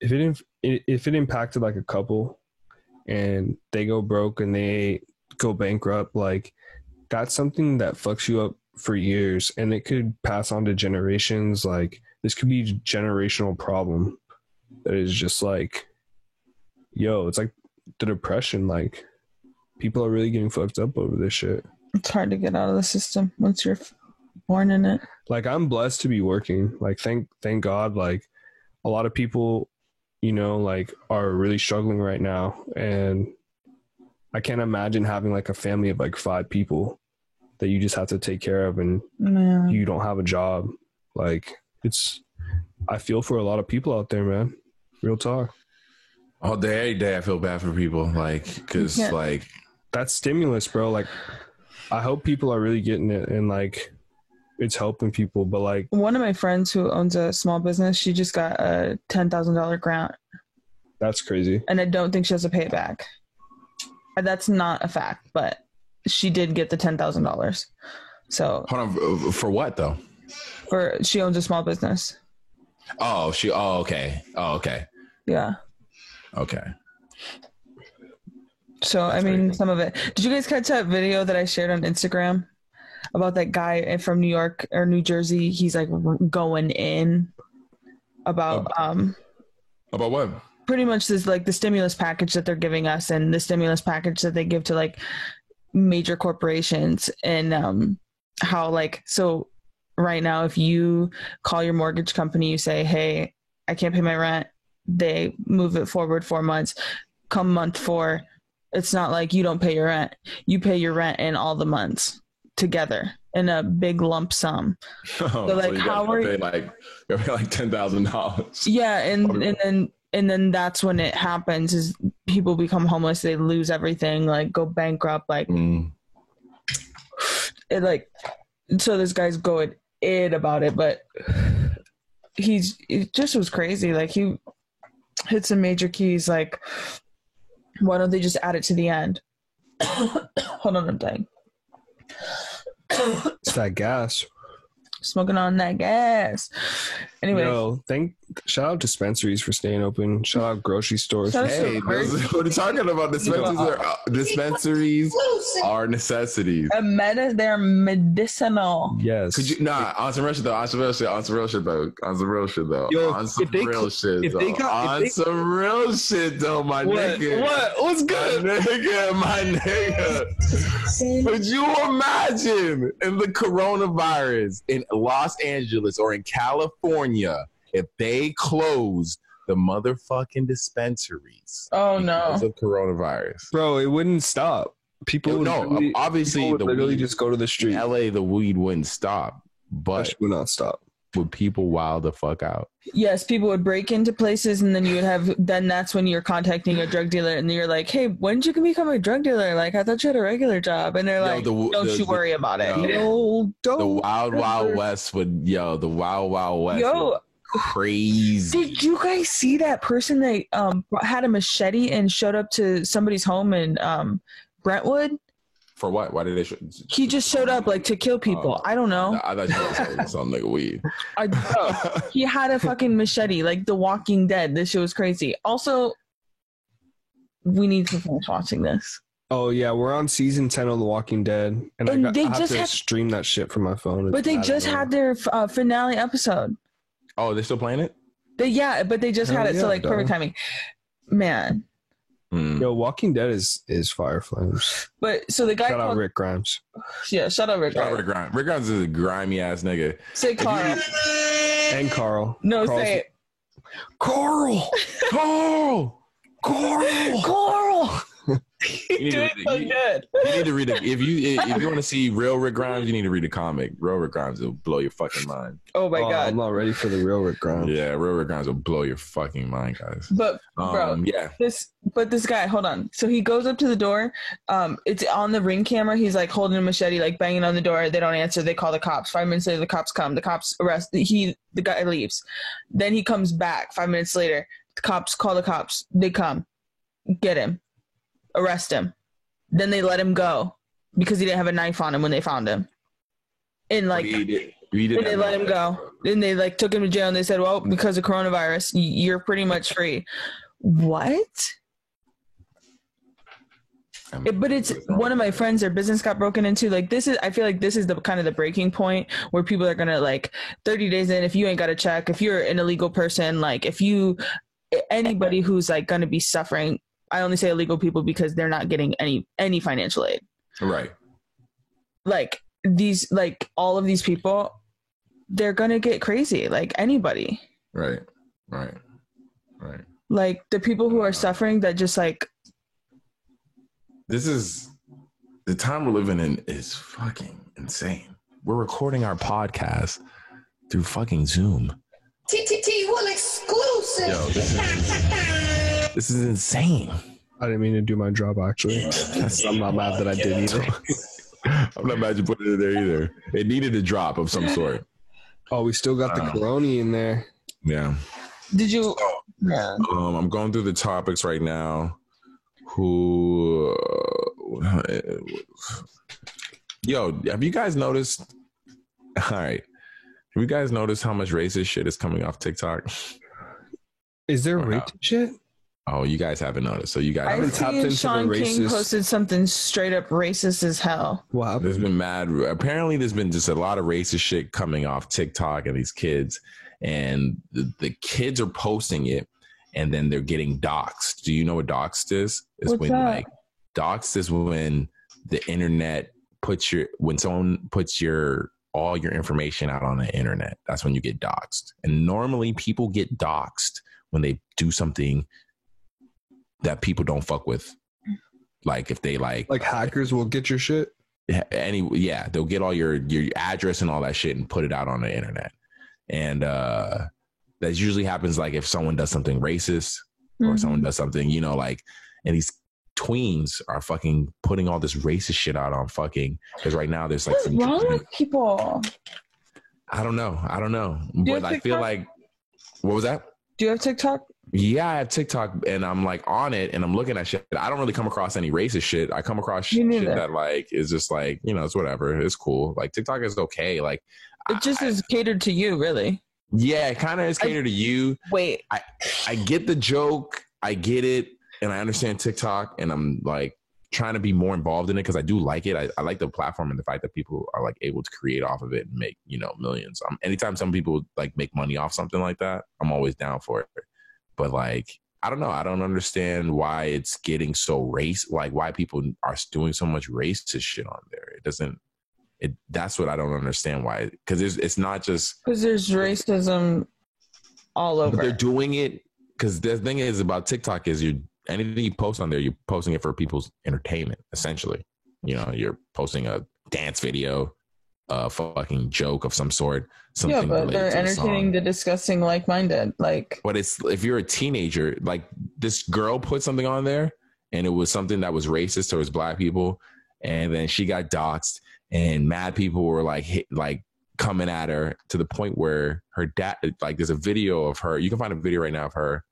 if it impacted like a couple and they go broke and they go bankrupt, like that's something that fucks you up for years and it could pass on to generations. Like this could be a generational problem that is just like, it's like the depression. Like people are really getting fucked up over this shit. It's hard to get out of the system once you're born in it. Like I'm blessed to be working. Like thank God. Like a lot of people, like are really struggling right now, and I can't imagine having like a family of like 5 people that you just have to take care of, and you don't have a job. Like I feel for a lot of people out there, man. Real talk. All day, every day, I feel bad for people. Like, cause like that's stimulus, bro. Like. I hope people are really getting it and like it's helping people, but like one of my friends who owns a small business, she just got a $10,000 grant, that's crazy. and I don't think she has to pay it back. That's not a fact, but she did get the $10,000. So Hold on, for what though? she owns a small business. Oh, okay. Oh, okay. Yeah. Okay. So That's I mean, crazy. some of it. Did you guys catch that video that I shared on Instagram about that guy from New York or New Jersey? He's like going in about About what? pretty much this, like the stimulus package that they're giving us and the stimulus package that they give to like major corporations, and how like, so right now if you call your mortgage company, you say, hey, I can't pay my rent, they move it forward 4 months. Come month 4, it's not like you don't pay your rent, you pay your rent in all the months together in a big lump sum. Oh, So like, you how gotta are pay you? like $10,000? Yeah, and then that's when it happens, is people become homeless, they lose everything, like go bankrupt, like it, like, so this guy's going in about it, but it just was crazy. Like he hit some major keys, like why don't they just add it to the end? Hold on, I'm dying. It's that gas. Smoking on that gas. Anyway, Yo, shout out dispensaries for staying open. Shout out grocery stores. Shout out- Hey, what are you talking about? Dispensaries are necessities. they're medicinal. Yes. Could you on some real shit though? On some real shit though. Yo, On some if they real cl- shit if though. they got- if On they- some real shit though, my nigga. What's My good? nigga. Could you imagine in the coronavirus in Los Angeles or in California if they closed the motherfucking dispensaries Oh because no. of coronavirus? Bro, it wouldn't stop. People would literally- obviously people would the literally weed, just go to the street. in LA the weed wouldn't stop, That but shit would not stop. would people wild the fuck out? Yes, people would break into places, and then you would have, then that's when you're contacting a drug dealer and you're like, hey, when did you become a drug dealer? Like, I thought you had a regular job. And they're Yo, like, don't you worry about it. yo. Yo, The Wild Wild West would the Wild Wild West Yo. would crazy. Did you guys see that person that had a machete and showed up to somebody's home in Brentwood? For what? Why did they? He just showed up like to kill people. I don't know. I thought you were saying some nigga weed. He had a fucking machete, like The Walking Dead. This shit was crazy. Also, we need to finish watching this. Oh yeah, we're on season 10 of The Walking Dead, and I they have just to had- stream that shit from my phone. But they just had their finale episode. Oh, they're still playing it? But they just had Hell it, so yeah, like perfect dog. timing. Man. Yo, Walking Dead is Fire Flames. But so the guy Shout out called, Rick Grimes. yeah, shout out Rick. Shout out Rick Grimes. Rick Grimes is a grimy ass nigga. Say Carl. And Carl. No, Carl's- say it. Carl. Carl! Carl. You need, Doing so good. you need to read it. If you want to see real Rick Grimes, you need to read a comic. Real Rick Grimes will blow your fucking mind. Oh my god. I'm not ready for the real Rick Grimes. Yeah, real Rick Grimes will blow your fucking mind, guys. But bro, Yeah. this guy, hold on. So he goes up to the door. It's on the Ring camera. He's like holding a machete, like banging on the door. They don't answer. They call the cops. 5 minutes later, the cops come. The cops arrest. The guy leaves. Then he comes back. 5 minutes later, the cops call the cops. They come, get him, arrest him. Then they let him go because he didn't have a knife on him when they found him. And like, He did and they let him go. Then they like took him to jail and they said, well, because of coronavirus, you're pretty much free. What? But it's one of my friends, their business got broken into. Like I feel like this is the kind of the breaking point where people are gonna like 30 days in, if you ain't got a check, if you're an illegal person, like anybody who's like gonna be suffering. I only say illegal people because they're not getting any financial aid. Right. Like all of these people, they're gonna get crazy. Like anybody. Right. Like the people who are suffering that just like. This is the time we're living in is fucking insane. We're recording our podcast through fucking Zoom. TTT will exclusive. Yo, this is insane. I didn't mean to do my job, actually. I'm not mad that I did either. I'm not mad you put it in there either. It needed a drop of some sort. Oh, we still got the Corona in there. Yeah. Did you? Yeah. I'm going through the topics right now. Yo, have you guys noticed? All right. Have you guys noticed how much racist shit is coming off TikTok? Is there racist shit? Oh, you guys haven't noticed. So you guys I seen Sean King posted something straight up racist as hell. Wow. There's been apparently there's been just a lot of racist shit coming off TikTok and these kids. And the kids are posting it and then they're getting doxxed. Do you know what doxxed is? What's when that? Doxxed is when the internet when someone puts all your information out on the internet. That's when you get doxxed. And normally people get doxxed when they do something that people don't fuck with. Like if they like hackers will get your shit. They'll get all your address and all that shit and put it out on the internet. And that usually happens like if someone does something racist or someone does something, and these tweens are fucking putting all this racist shit out on fucking, because right now there's like what's wrong with people? I don't know. But I feel like, what was that? Do you have TikTok? Yeah, I have TikTok and I'm like on it and I'm looking at shit. I don't really come across any racist shit. I come across shit that like is just like, it's whatever. It's cool. Like TikTok is okay. Like it just is catered to you, really. Yeah, it kind of is catered to you. Wait. I get the joke. I get it. And I understand TikTok and I'm like trying to be more involved in it because I do like it. I like the platform and the fact that people are like able to create off of it and make, millions. Anytime some people like make money off something like that, I'm always down for it. But like, I don't know. I don't understand why it's getting so why people are doing so much racist shit on there. That's what I don't understand why. Because it's not just because there's racism all over. They're doing it because the thing is about TikTok is anything you post on there, you're posting it for people's entertainment. Essentially, you're posting a dance video, a fucking joke of some sort. Something but they're entertaining the disgusting like-minded. But it's if you're a teenager, like this girl put something on there, and it was something that was racist towards black people, and then she got doxxed, and mad people were like coming at her to the point where her dad, like there's a video of her. You can find a video right now of her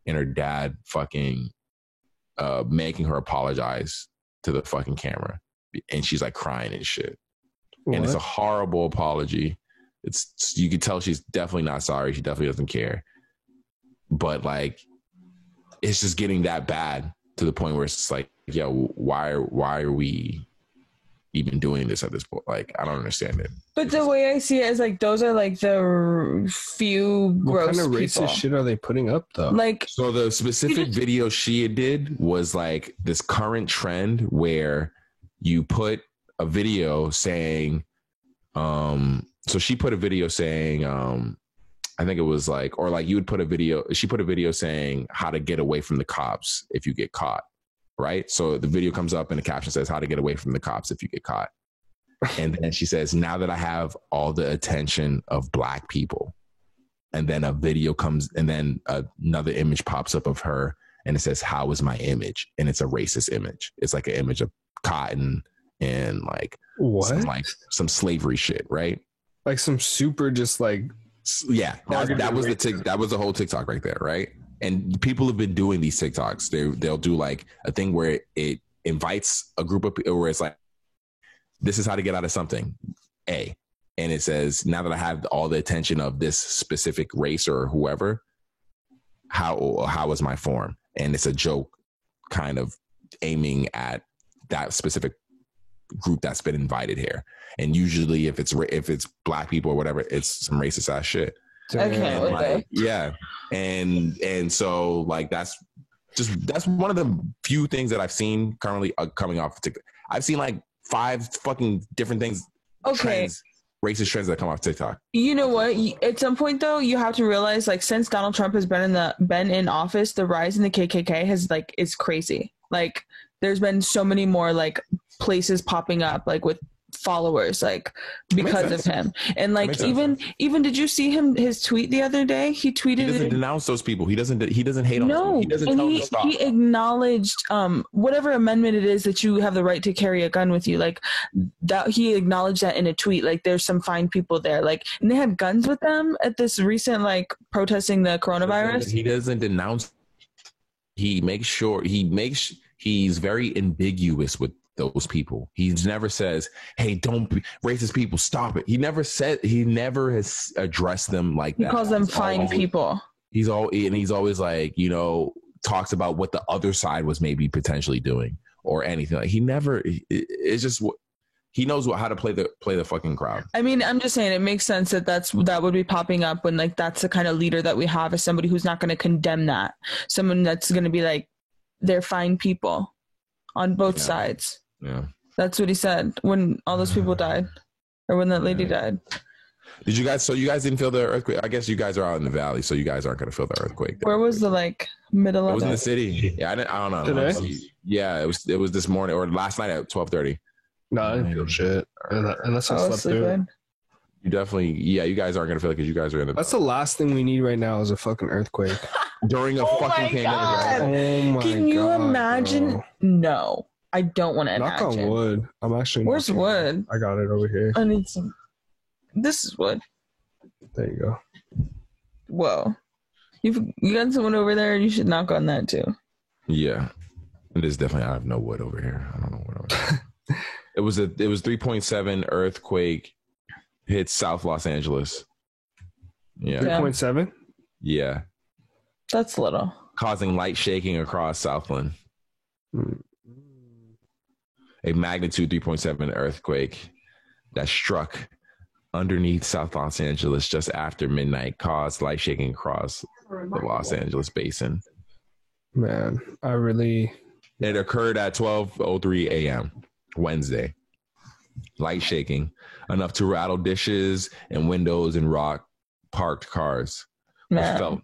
and her dad fucking making her apologize to the fucking camera, and she's like crying and shit. What? And it's a horrible apology. You can tell she's definitely not sorry. She definitely doesn't care. But like, it's just getting that bad to the point where it's like, yo, why are we even doing this at this point? Like, I don't understand it. But the way I see it is like those are like the few gross what kind of racist people. Shit are they putting up though? Like, so the specific video she did was like this current trend where you put a video saying, so she put a video saying, I think it was like, or like you would put a video, she put a video saying how to get away from the cops if you get caught, right? So the video comes up and the caption says how to get away from the cops if you get caught. And then she says, now that I have all the attention of black people, and then a video comes and then another image pops up of her and it says, how is my image? And it's a racist image. It's like an image of cotton and like some slavery shit, right? Like some super just like, yeah, that was the whole TikTok right there, right? And people have been doing these TikToks. They'll do like a thing where it invites a group of people where it's like, this is how to get out of something, A. And it says, now that I have all the attention of this specific race or whoever, how is my form? And it's a joke kind of aiming at that specific group that's been invited here. And usually if it's black people or whatever, it's some racist ass shit. Okay. Yeah. And so like that's one of the few things that I've seen currently coming off TikTok. I've seen like 5 fucking different things. Okay. Racist trends that come off TikTok. You know what? At some point though, you have to realize like since Donald Trump has been in office, the rise in the KKK is crazy. Like there's been so many more like places popping up like with followers like because of him. And like makes even did you see his tweet the other day? He tweeted He doesn't denounce those people. He doesn't hate on no, them. He doesn't and tell them to stop. he acknowledged whatever amendment it is that you have the right to carry a gun with you. Like that, he acknowledged that in a tweet. Like there's some fine people there. Like, and they had guns with them at this recent like protesting the coronavirus. He doesn't denounce. He makes sure he's very ambiguous with those people. He never says, "Hey, don't be racist people, stop it." He never has addressed them like that. He calls them fine people. He's always like, talks about what the other side was maybe potentially doing or anything. Like it's just he knows how to play the fucking crowd. I mean, I'm just saying it makes sense that would be popping up when like that's the kind of leader that we have, is somebody who's not going to condemn that. Someone that's going to be like, they're fine people on both sides. Yeah. That's what he said when all those people died, or when that lady died. Did you guys? So you guys didn't feel the earthquake? I guess you guys are out in the valley, so you guys aren't going to feel the earthquake. Where was the like middle of it? It was in the city. Yeah, I don't know. Today? Yeah, it was this morning or last night at 12:30. No, I didn't feel shit. Unless I slept through it. You definitely, you guys aren't going to feel it because you guys are in the. That's the last thing we need right now is a fucking earthquake. During a fucking pandemic, right? Oh my god. Can you imagine? Bro. No, I don't want to Knock imagine. on wood. I'm actually. Where's wood? I got it over here. I need some. This is wood. There you go. Whoa. You got someone over there, you should knock on that too. Yeah. It is definitely, I have no wood over here. I don't know what over there. It was 3.7 earthquake hit South Los Angeles. Yeah. 3.7? Yeah. That's little. Causing light shaking across Southland. A magnitude 3.7 earthquake that struck underneath South Los Angeles just after midnight caused light shaking across the Los Angeles basin. Man, It occurred at 12:03 a.m. Wednesday. Light shaking enough to rattle dishes and windows and rock parked cars. Man.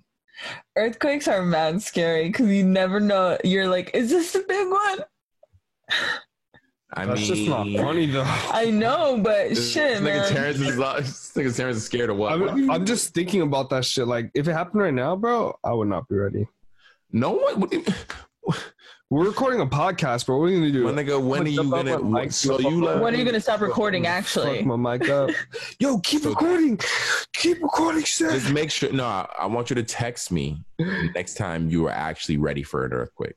Earthquakes are mad scary because you never know. You're like, is this the big one? That's just not funny though. I know, but shit, man. Terrence is scared of what? I'm just thinking about that shit. Like, if it happened right now, bro, I would not be ready. No one. We're recording a podcast, bro. What are you gonna do? My nigga, when are you gonna? When are you gonna stop recording? Actually, fuck my mic up. Yo, keep recording. Keep recording, shit. Just make sure. No, I want you to text me next time you are actually ready for an earthquake.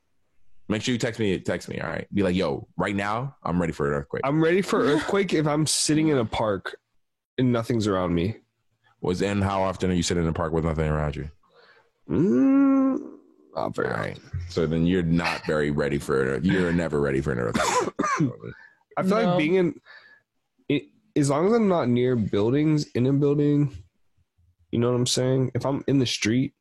Make sure you text me. All right. Be like, yo, right now I'm ready for an earthquake. I'm ready for earthquake if I'm sitting in a park and nothing's around me. And how often are you sitting in a park with nothing around you? Not very. All right. So then you're not very ready for it. You're never ready for an earthquake. I feel like being in, as long as I'm not near buildings, in a building, you know what I'm saying? If I'm in the street,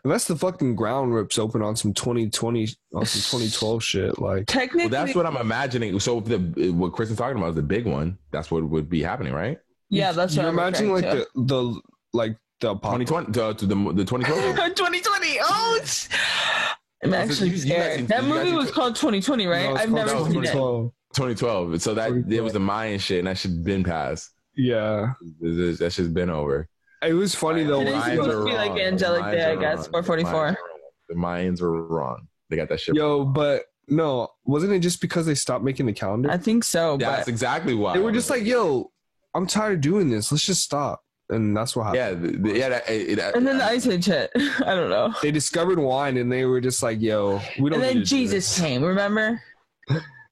unless the fucking ground rips open on some 2020, on some 2012 shit, like technically, well, that's what I'm imagining. So what Chris is talking about is the big one. That's what would be happening, right? Yeah, that's what you're I'm imagining like the 2020, the 2012. 2020. Oh, I'm actually scared. That movie was called 2020, right? No, I've never seen it. 2012. So it was the Mayan shit, and that shit's been passed. Yeah, that shit's been over. It was funny though. Today's supposed to be like Angelic Day, I guess. 444. The Mayans are wrong. They got that shit. Yo, but no, wasn't it just because they stopped making the calendar? I think so. Yeah, but that's exactly why. They were just like, yo, I'm tired of doing this. Let's just stop. And that's what happened. and then the Ice Age hit. I don't know. They discovered wine and they were just like, yo, we don't. And then Jesus came. Remember?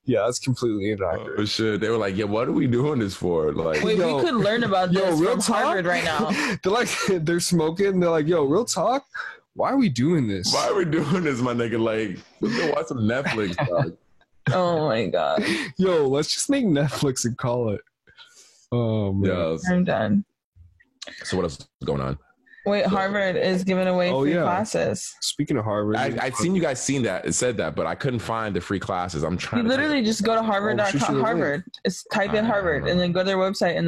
Yeah, that's completely inaccurate. Oh, shit. They were like, yeah, what are we doing this for? Like, wait, we could learn about this from Harvard right now. They're smoking. They're like, yo, real talk. Why are we doing this? Why are we doing this, my nigga? Like, let's go watch some Netflix, dog. Oh my god. Yo, let's just make Netflix and call it. Oh man. Yes. I'm done. So what else is going on? Wait, Harvard is giving away Oh, free yeah. classes. Speaking of Harvard, I've seen you guys said that, but I couldn't find the free classes. I'm You trying. literally just go to shoot you harvard.com. the Harvard. It's type in Harvard and then go to their website and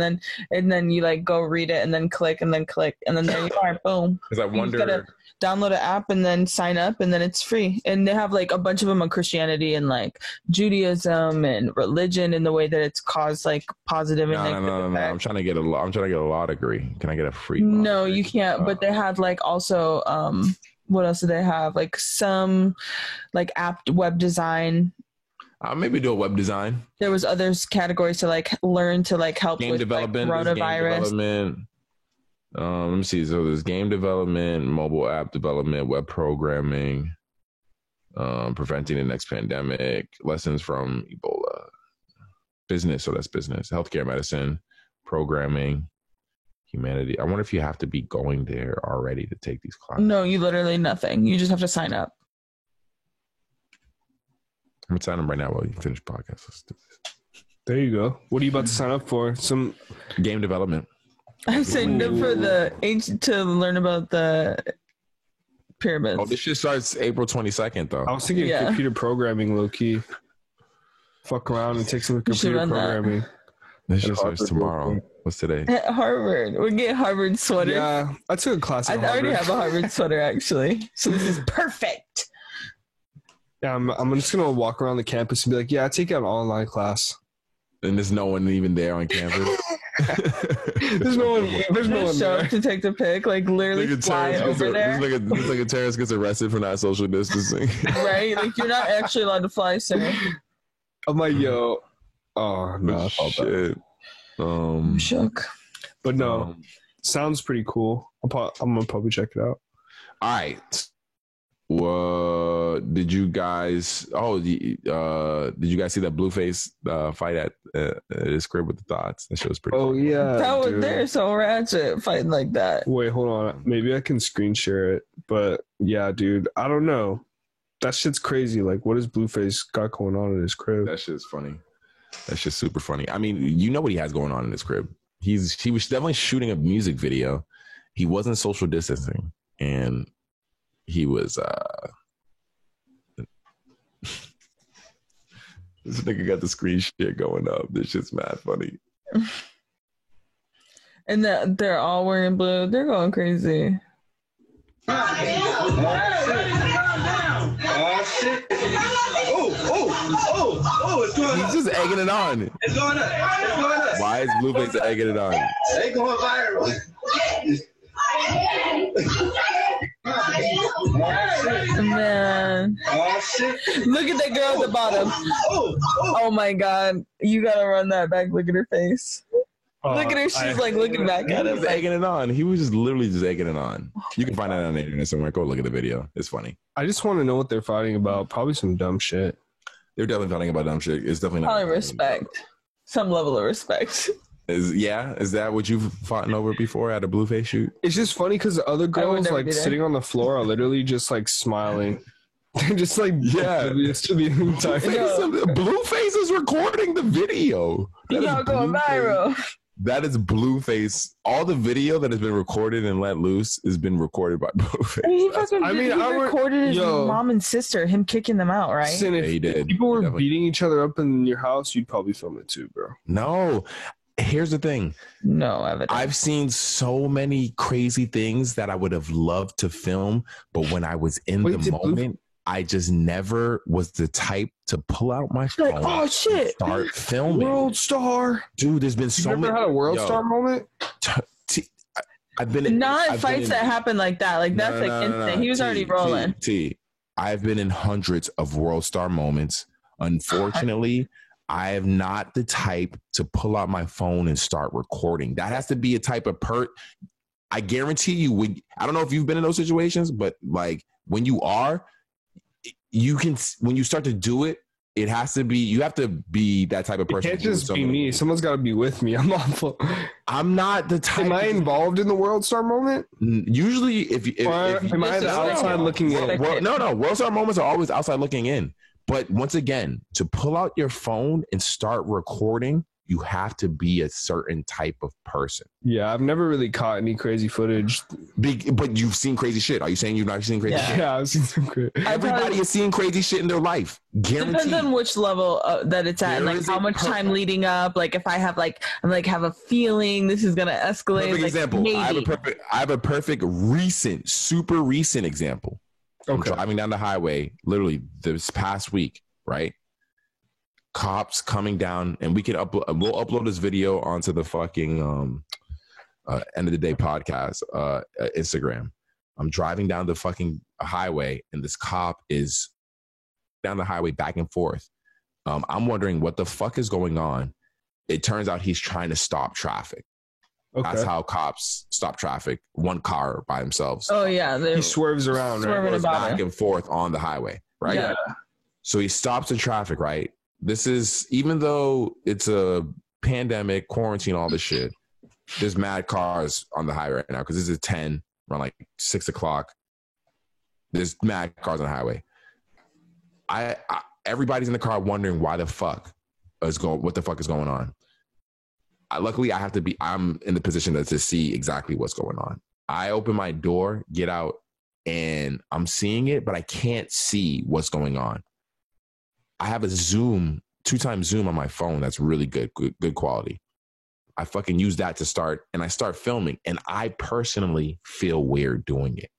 then you like go read it and then click and then there you are. Boom. because I You just gotta wonder. download an app and then sign up and then it's free. And they have like a bunch of them on Christianity and like Judaism and religion in the way that it's caused like positive and negative No. I'm effects. trying to get a law degree. Can I get a free? law No, degree? you can't. But they had like also what else do they have? Like some like app web design. I'll maybe do a web design. There was others categories to like learn to like help Game with development. like, there's game coronavirus. development. Let me see. So there's game development, mobile app development, web programming, preventing the next pandemic, lessons from Ebola, business. So that's business, healthcare, medicine, programming, humanity. I wonder if you have to be going there already to take these classes. No, you literally nothing. You just have to sign up. I'm gonna sign them right now while you finish podcast. Let's do this. there you go. What are you about to sign up for? Some Game development. I signed up for the to learn about the pyramids. Oh, this shit starts April 22nd though. I was thinking Yeah. computer programming, low key. Fuck around and take some You should computer run that. programming. This shit At starts Harvard tomorrow. real quick. What's today? At Harvard. We get Harvard sweaters. Yeah, I took a class. I At already Harvard. have a Harvard sweater actually. So this is perfect. Yeah, I'm just gonna walk around the campus and be like, yeah, I take an online class. And there's no one even there on campus. There's no one. There's no one Show there. up to take the pic, like literally fly over there. It's like a terrorist gets arrested for not social distancing. Right? Like you're not actually allowed to fly, sir. I'm like, yo, oh no, I felt bad. Shit. I'm shook. But no, um, sounds pretty cool. I'm gonna probably check it out. all right. Did you guys? Oh, did you guys see that Blueface fight at his crib with the thoughts? That shit was pretty. Oh cool. yeah, That was dude. they're so ratchet fighting like that. Wait, hold on. Maybe I can screen share it. But yeah, dude, I don't know. That shit's crazy. Like, what has Blueface got going on in his crib? That shit's funny. That shit's super funny. I mean, you know what he has going on in his crib. He was definitely shooting a music video. He wasn't social distancing, and he was. This nigga got the screen shit going up. This shit's mad funny. And that they're all wearing blue. They're going crazy. It's going He's just egging it on. It's going up. It's going up. Why is Blueface egging it on? They going viral. Man. Oh shit. Look at that girl at the bottom. Oh my god. You gotta run that back. Look at her face. Look at her. She's like looking back He at was us. Like, egging it on. He was just literally just egging it on. You can find that on the internet somewhere. Go look at the video. It's funny. I just want to know what they're fighting about. Probably some dumb shit. They're definitely fighting about dumb shit. It's definitely not probably respect. Some level of respect. Is that what you've fought over before at a Blueface shoot? It's just funny because the other would girls never like be there. sitting on the floor are literally just like smiling. They're just like oblivious to the entire. Blueface is recording the video. You That is all going Blueface. viral. That is Blueface. All the video that has been recorded and let loose has been recorded by Blueface. He That's- fucking he recorded his yo. mom and sister, him kicking them out, right? Listen, if Yeah, he did. people were Definitely. beating each other up in your house, you'd probably film it too, bro. No. Here's the thing. No evidence. I've seen so many crazy things that I would have loved to film, but when I was in Wait, the did moment, I just never was the type to pull out my phone like, oh and shit. start filming. World star. Dude, there's been You so ever many. had a world Yo, star moment? I've been in, Not I've been fights in- that happen like that. Like that's No, like no, no, instant. no. He was already rolling. I've been in hundreds of world star moments. Unfortunately, I am not the type to pull out my phone and start recording. That has to be a type of I guarantee you, I don't know if you've been in those situations, but like when you are, when you start to do it, it has to be, you have to be that type of It person. can't to do just be something. me. Someone's got to be with me. I'm awful. I'm not the type. Am I involved in the world star moment? Usually, if Or am I This the is outside like- looking in? no. World star moments are always outside looking in. But once again, to pull out your phone and start recording, you have to be a certain type of person. Yeah, I've never really caught any crazy footage. But you've seen crazy shit. Are you saying you've not seen crazy shit? Yeah, I've seen some crazy. Everybody is seeing crazy shit in their life. Guaranteed. Depends on which level that it's at, and like how much time leading up. Like if I have have a feeling this is gonna escalate. Perfect example. Maybe. I have a perfect recent, super recent example. I'm driving down the highway, literally this past week, right? Cops coming down, and we'll upload this video onto the fucking End of the Day podcast Instagram. I'm driving down the fucking highway, and this cop is down the highway back and forth. I'm wondering what the fuck is going on. It turns out he's trying to stop traffic. Okay. That's how cops stop traffic. One car by themselves. Oh yeah, he swerves around, right? Goes back and forth on the highway, right? Yeah. So he stops the traffic, right? This is, even though it's a pandemic, quarantine, all this shit, there's mad cars on the highway right now because this is 10, around like 6 o'clock. There's mad cars on the highway. Everybody's in the car wondering what the fuck is going on. Luckily, I'm in the position to see exactly what's going on. I open my door, get out, and I'm seeing it, but I can't see what's going on. I have a 2x zoom on my phone that's really good quality. I fucking use that to start, and I start filming, and I personally feel weird doing it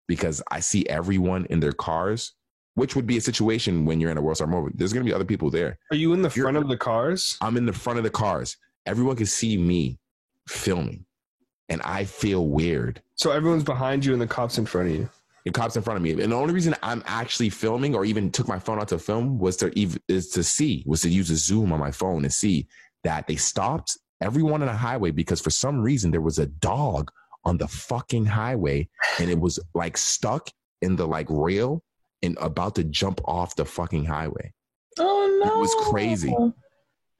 because I see everyone in their cars, which would be a situation when you're in a World Star movie. There's going to be other people there. Are you in the front of the cars? I'm in the front of the cars. Everyone can see me filming, and I feel weird. So everyone's behind you and the cops in front of you. The cops in front of me. And the only reason I'm actually filming or even took my phone out to film was to use a zoom on my phone and see that they stopped everyone on the highway because for some reason there was a dog on the fucking highway and it was like stuck in the like rail and about to jump off the fucking highway. Oh no. It was crazy.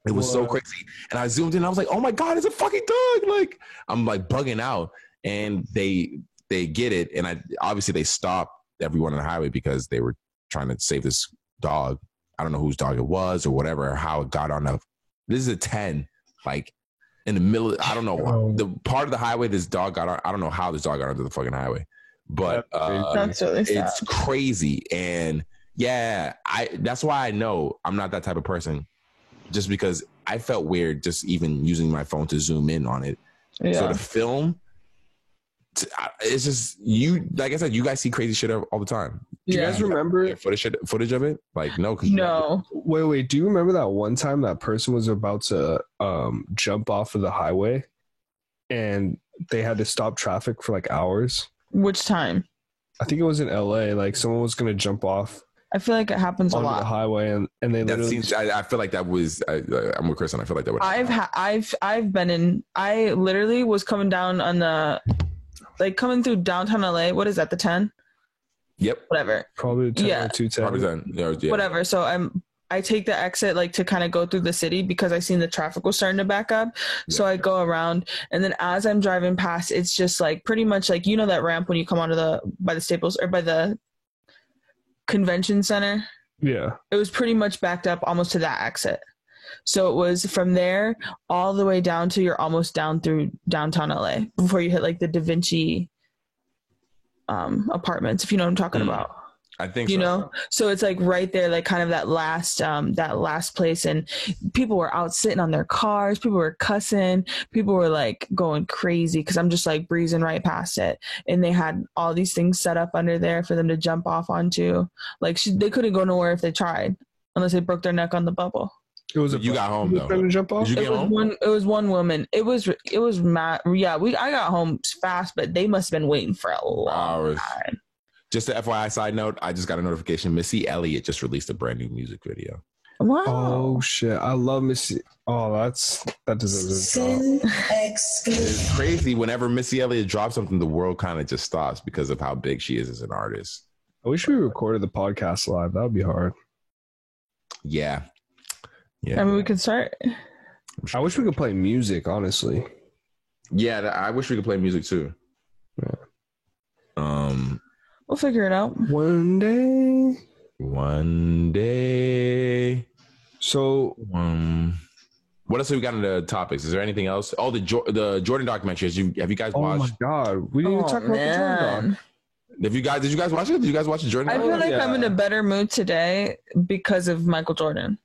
It was so crazy. And I zoomed in. I was like, oh my God, it's a fucking dog. Like, I'm like bugging out. And they get it. And obviously they stopped everyone on the highway because they were trying to save this dog. I don't know whose dog it was or whatever, or how it got on this is a 10, like in the middle. I don't know. The part of the highway this dog got on. I don't know how this dog got onto the fucking highway, but that's really sad. It's crazy. And yeah, that's why I know I'm not that type of person. Just because I felt weird just even using my phone to zoom in on it. Yeah. So the film, it's just, like I said, you guys see crazy shit all the time. Do you guys remember footage of it? Like, no. No. Wait. Do you remember that one time that person was about to jump off of the highway and they had to stop traffic for like hours? Which time? I think it was in LA. Like someone was going to jump off. I feel like it happens a lot. The highway, and they literally. I feel like that was. I'm with Chris, and I feel like that would. I've been in. I literally was coming down on the, like coming through downtown LA. What is that? The 10. Yep. Whatever. Probably 10 or 210. Probably 10. Yeah. Whatever. So I take the exit like to kind of go through the city because I seen the traffic was starting to back up. Yeah. So I go around, and then as I'm driving past, it's just like pretty much like that ramp when you come onto by the Staples or by the Convention Center. Yeah, it was pretty much backed up almost to that exit. So it was from there all the way down to you're almost down through downtown LA before you hit like the Da Vinci apartments, if you know what I'm talking about. I think so. So it's like right there, like kind of that last place, and people were out sitting on their cars, people were cussing, people were like going crazy because I'm just like breezing right past it, and they had all these things set up under there for them to jump off onto. Like they couldn't go nowhere if they tried, unless they broke their neck on the bubble. It was you got home though. To jump off? It was one woman. It was mad. Yeah, I got home fast, but they must have been waiting for a long time. Just an FYI side note, I just got a notification. Missy Elliott just released a brand new music video. Wow. Oh shit. I love Missy. Oh, that deserves a drop. It's crazy. Whenever Missy Elliott drops something, the world kind of just stops because of how big she is as an artist. I wish we recorded the podcast live. That would be hard. Yeah. I mean, we could start. I wish we could play music, honestly. Yeah, I wish we could play music too. Yeah. We'll figure it out. One day. So, What else have we got in the topics? Is there anything else? Oh, the Jordan documentaries. Have you guys Oh my watched? god, we didn't even talk about the Jordan doc. Did you guys watch it? Did you guys watch the Jordan? I doc? feel like Yeah. I'm in a better mood today because of Michael Jordan.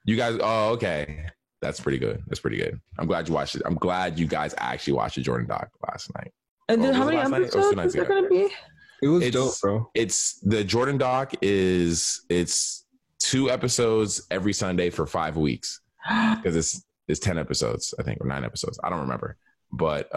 You guys, oh, okay. That's pretty good. That's pretty good. I'm glad you watched it. I'm glad you guys actually watched the Jordan doc last night. And then Oh, how was it many last night or episodes 2 nights is there ago? going to be? It was It's- dope, bro. It's the Jordan doc it's 2 episodes every Sunday for 5 weeks because it's 10 episodes, I think, or 9 episodes. I don't remember. But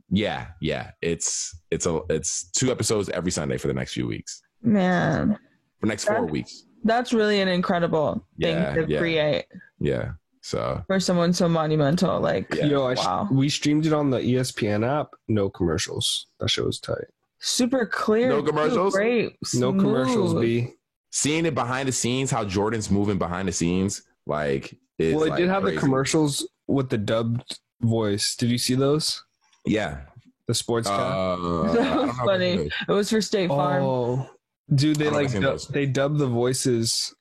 yeah, it's 2 episodes every Sunday for the next few weeks. Man, For the next 4 weeks. that's really an incredible thing Yeah, to yeah. create Yeah. So for someone so monumental. Like, Yeah. Yo, wow. we streamed it on the ESPN app. No commercials. That show was tight. super clear. No too, commercials? Great. No commercials, smooth. B. seeing it behind the scenes, how Jordan's moving behind the snes, like it's Well, it like did have crazy. the commercials with the dubbed voice. Did you see those? Yeah. The sports I cast. don't That was know if funny. it's It was for State Farm. Oh, dude, they I don't like think those. they dubbed the voices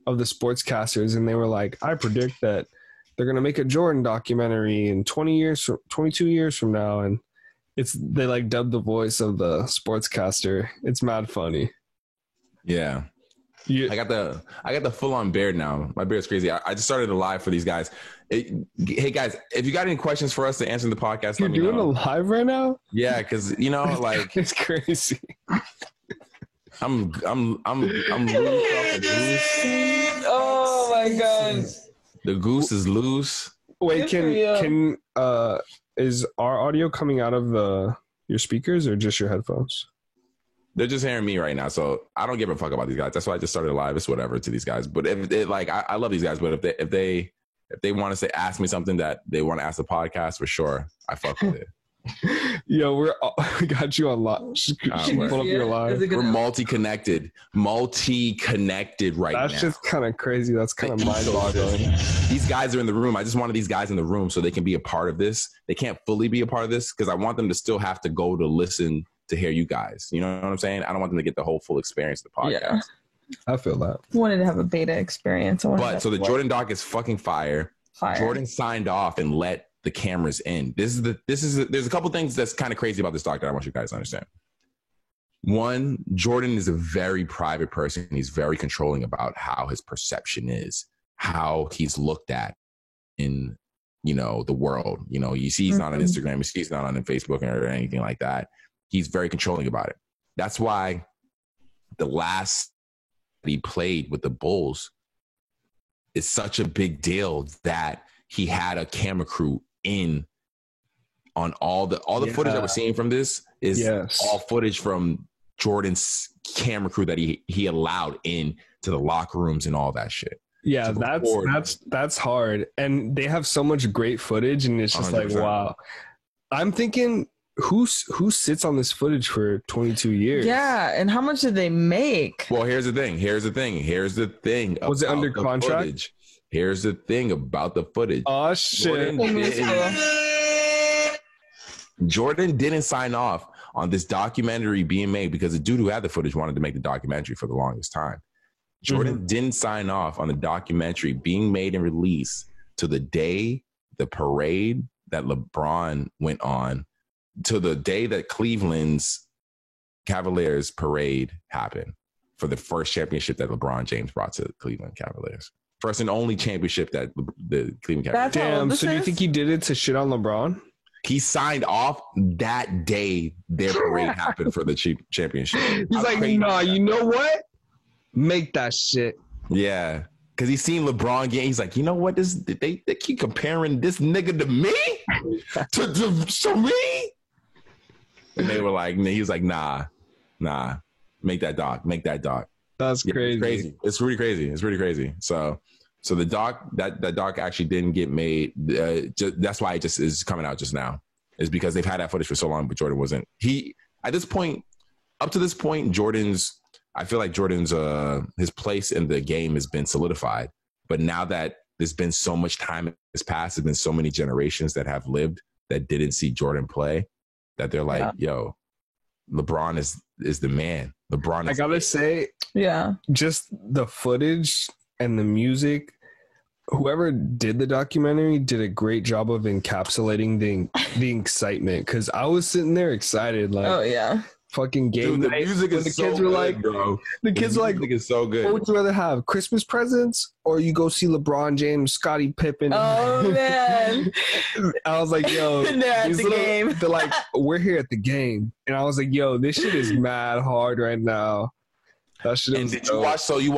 of the sportscasters, and they were like, "I predict that they're gonna make a Jordan documentary in 22 years from now," and they like dubbed the voice of the sportscaster. It's mad funny. Yeah. You, I got the full on beard now. My beard's crazy. I just started a live for these guys. Hey guys, if you got any questions for us to answer in the podcast, you're let me doing a know. live right now? Yeah, because like It's crazy. I'm loose off the goose. Oh my god. The goose is loose. Wait, Good for you. is our audio coming out of your speakers or just your headphones? They're just hearing me right now, so I don't give a fuck about these guys. That's why I just started a live. It's whatever to these guys. But if they, like, I love these guys. But if they want to say ask me something that they want to ask the podcast, for sure, I fuck with it. Yo, we got you on live. word. Pull up your Is live. it We're gonna- multi-connected right That's now. just kind of crazy. That's kind of mind-boggling. These guys are in the room. I just wanted these guys in the room so they can be a part of this. They can't fully be a part of this because I want them to still have to go to listen to hear you guys. You know what I'm saying? I don't want them to get the whole full experience of the podcast. Yeah. I feel that. Wanted to have a beta experience. I wanted But to so the have Jordan doc is fucking fire. fire. Jordan signed off and let the cameras in. There's a couple things that's kind of crazy about this doc that I want you guys to understand. One, Jordan is a very private person. He's very controlling about how his perception is, how he's looked at in, the world. You see he's not on Instagram, you see he's not on Facebook or anything like that. He's very controlling about it. That's why the last he played with the Bulls is such a big deal that he had a camera crew in on all the footage that we're seeing from this is all footage from Jordan's camera crew that he allowed in to the locker rooms and all that shit. Yeah, To record. that's hard. And they have so much great footage, and it's just 100%. like, wow. I'm thinking, who sits on this footage for 22 years? Yeah, and how much did they make? Well, here's the thing. Was it under about the contract? footage. Here's the thing about the footage. Oh shit. Jordan didn't sign off on this documentary being made because the dude who had the footage wanted to make the documentary for the longest time. Jordan didn't sign off on the documentary being made and released to the day the parade that LeBron went on, to the day that Cleveland's Cavaliers parade happened for the first championship that LeBron James brought to the Cleveland Cavaliers. First and only championship that the Cleveland Cavaliers. That's how old Damn, this so do you is? think he did it to shit on LeBron? He signed off that day their parade happened for the championship. He's How like, crazy nah, is that? you know what? Make that shit. Yeah. Because he's seen LeBron get, he's like, you know what? They keep comparing this nigga to me? to me? And they were like, he was like, nah, make that doc. That's Yeah, crazy. It's really crazy. So the doc, that doc actually didn't get made. That's why it just is coming out just now. Is because they've had that footage for so long, but Jordan wasn't. Up to this point, I feel like Jordan's his place in the game has been solidified. But now that there's been so much time has passed, there's been so many generations that have lived that didn't see Jordan play, that they're like, yo, LeBron is the man. I gotta say, Yeah. just the footage and the music whoever did the documentary did a great job of encapsulating the excitement, because I was sitting there excited, like, Oh yeah. fucking game Dude, the night. music when is the so kids were good, like, bro. the kids The were like, music is so good. what would you rather have, Christmas presents or you go see LeBron James, Scottie Pippen? Oh man. I was like, yo, They're at these the game. they're like, we're here at the game, and I was like, yo, this shit is mad hard right now. That shit. And was did you dope. watch? So you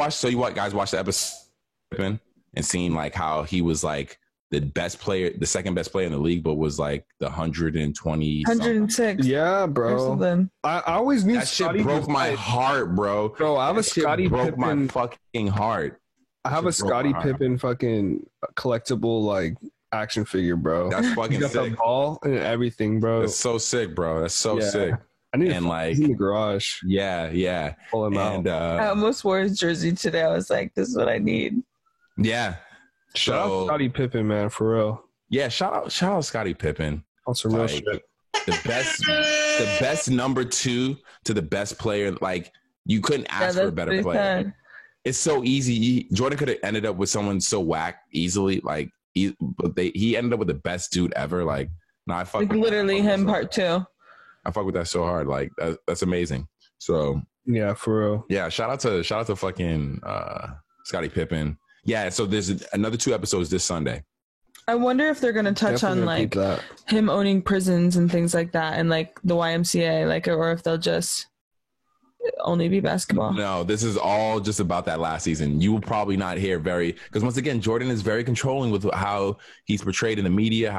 guys watched the episode and seen like how he was like the best player, the second best player in the league, but was like the 120. 106 Yeah, or bro. something. I always knew That shit Scottie broke was my like- heart, bro. Bro, I have a That shit Scottie broke my Pippen. fucking heart. I have a shit broke my Scottie heart. Pippen fucking collectible like action figure, bro. That's He fucking got the sick. ball and everything, bro. That's so sick, bro. That's so Yeah. sick. I need to and, find like- he's in the garage. Yeah. Pull him And out. I almost wore his jersey today. I was like, this is what I need. yeah. Shout out So Scottie Pippen, man, for real. yeah, shout out Scottie Pippen. On some real Like, shit. The best number 2 to the best player. Like you couldn't ask for a better player. It's so easy. Jordan could have ended up with someone so whack easily. Like but he ended up with the best dude ever. Like I fuck Like with literally that. him part 2. I fuck with that so hard. Like that's amazing. So Yeah, for real. yeah, shout out to fucking Scottie Pippen. Yeah, so there's another 2 episodes this Sunday. I wonder if they're gonna touch Definitely on gonna like keep that. him owning prisons and things like that, and like the YMCA, like, or if they'll just only be basketball. No, this is all just about that last season. You will probably not hear because once again, Jordan is very controlling with how he's portrayed in the media,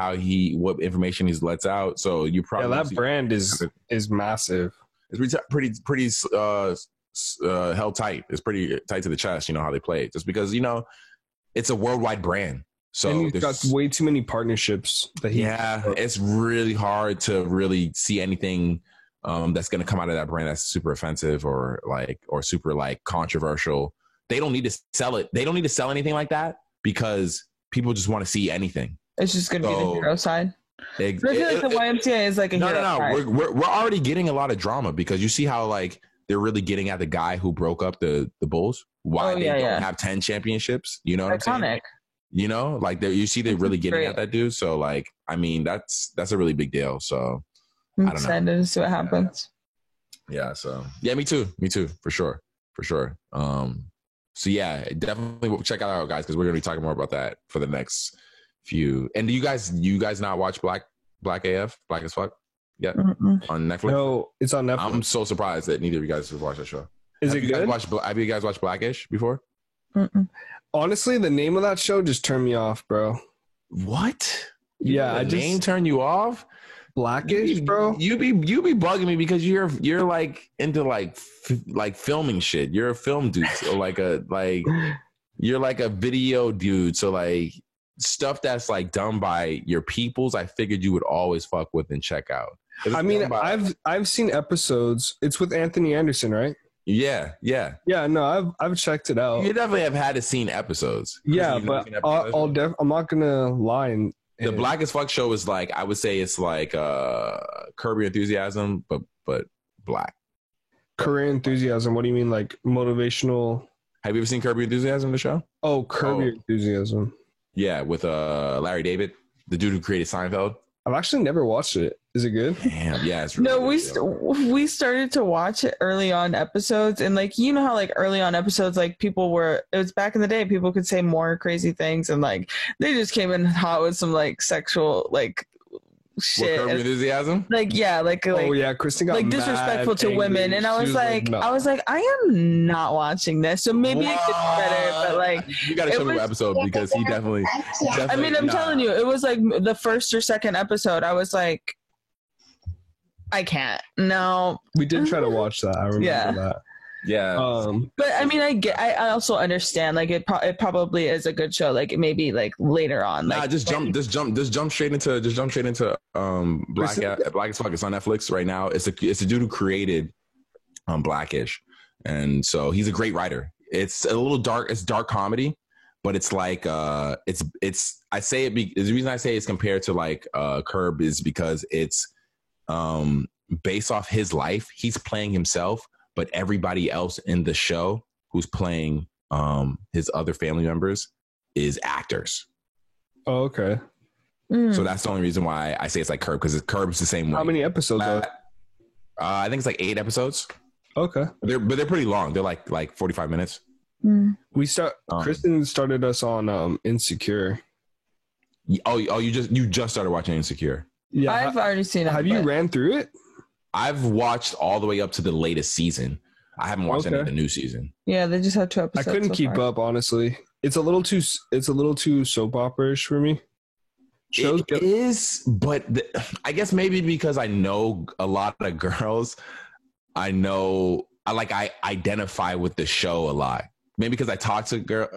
what information he lets out. So you probably Yeah, won't that see- brand is massive. it's pretty held tight. It's pretty tight to the chest. You know how they play it, just because it's a worldwide brand. So and he's got there's- way too many partnerships that he yeah, it's really hard to really see anything that's going to come out of that brand that's super offensive or super like controversial. They don't need to sell it. They don't need to sell anything like that because people just want to see anything. It's just gonna be the So- hero side. It- But I feel like the YMCA is like a hero no. side. We're already getting a lot of drama because you see how like they're really getting at the guy who broke up the Bulls. Why Oh, they yeah, don't yeah. have 10 championships? You know what I'm saying? Iconic. Like you see they're really getting Great. at that dude. So like, I mean, that's a really big deal. So I'm I don't know. excited to see what happens. yeah, so yeah, me too, for sure. So yeah, definitely check out our guys because we're gonna be talking more about that for the next few. And do you guys not watch Black AF, Black as Fuck yet Mm-mm. on Netflix? No, it's on Netflix. I'm so surprised that neither of you guys have watched that show. Is have it you guys good? have you guys watched Blackish before? Mm-mm. Honestly, the name of that show just turned me off, bro. What? Yeah, the I name just turned you off? Blackish, bro. You be bugging me because you're like into like filming shit. You're a film dude, so you're like a video dude. So like stuff that's like done by your peoples, I figured you would always fuck with and check out. I mean, I've seen episodes. It's with Anthony Anderson, right? yeah. Yeah, no, I've checked it out. You definitely have had to seen episodes. Yeah, You've but seen episodes? I'm not gonna lie. And The Black as Fuck show is like, I would say it's like Curb Your Enthusiasm, but black. Career Enthusiasm. What do you mean, like motivational? Have you ever seen Curb Your Enthusiasm, the show? Oh, Curb Your Enthusiasm. Yeah, with Larry David, the dude who created Seinfeld. I've actually never watched it. Is it good? Damn, yeah, it's really No, good, we started to watch it early on episodes, and like how like early on episodes, like it was back in the day, people could say more crazy things, and like they just came in hot with some like sexual like What, shit, Curb Your Enthusiasm? like yeah, like Oh yeah, Kristen got like disrespectful mad to angry. women, and I She was like, no. I am not watching this. So maybe it gets better, but like you got to it show me was- what episode because he definitely. I mean, I'm nah. telling you, it was like the first or second episode. I was like, I can't. No, we did try to watch that. I remember Yeah. that. Yeah, but I mean, I also understand. Like it probably is a good show. Like maybe like later on. Like just jump straight into Black as Fuck. It's on Netflix right now. It's a dude who created Blackish, and so he's a great writer. It's a little dark. It's dark comedy, but it's like it's. I say it. The reason I say it's compared to like Curb is because it's based off his life. He's playing himself, but everybody else in the show who's playing his other family members is actors. Oh, okay. So that's the only reason why I say it's like Curb, because Curb's the same way. How many episodes are? I think it's like 8 episodes. Okay. But they're pretty long. They're like 45 minutes. Kristen started us on Insecure. You just started watching Insecure. Yeah. I've already seen it. Have you ran through it? I've watched all the way up to the latest season. I haven't watched any of the new season. Yeah, they just have 2 I episodes. couldn't keep up, honestly. It's a little too soap opera-ish for me. It is, but I guess maybe because I know a lot of girls, I identify with the show a lot. Maybe because I talk to girl.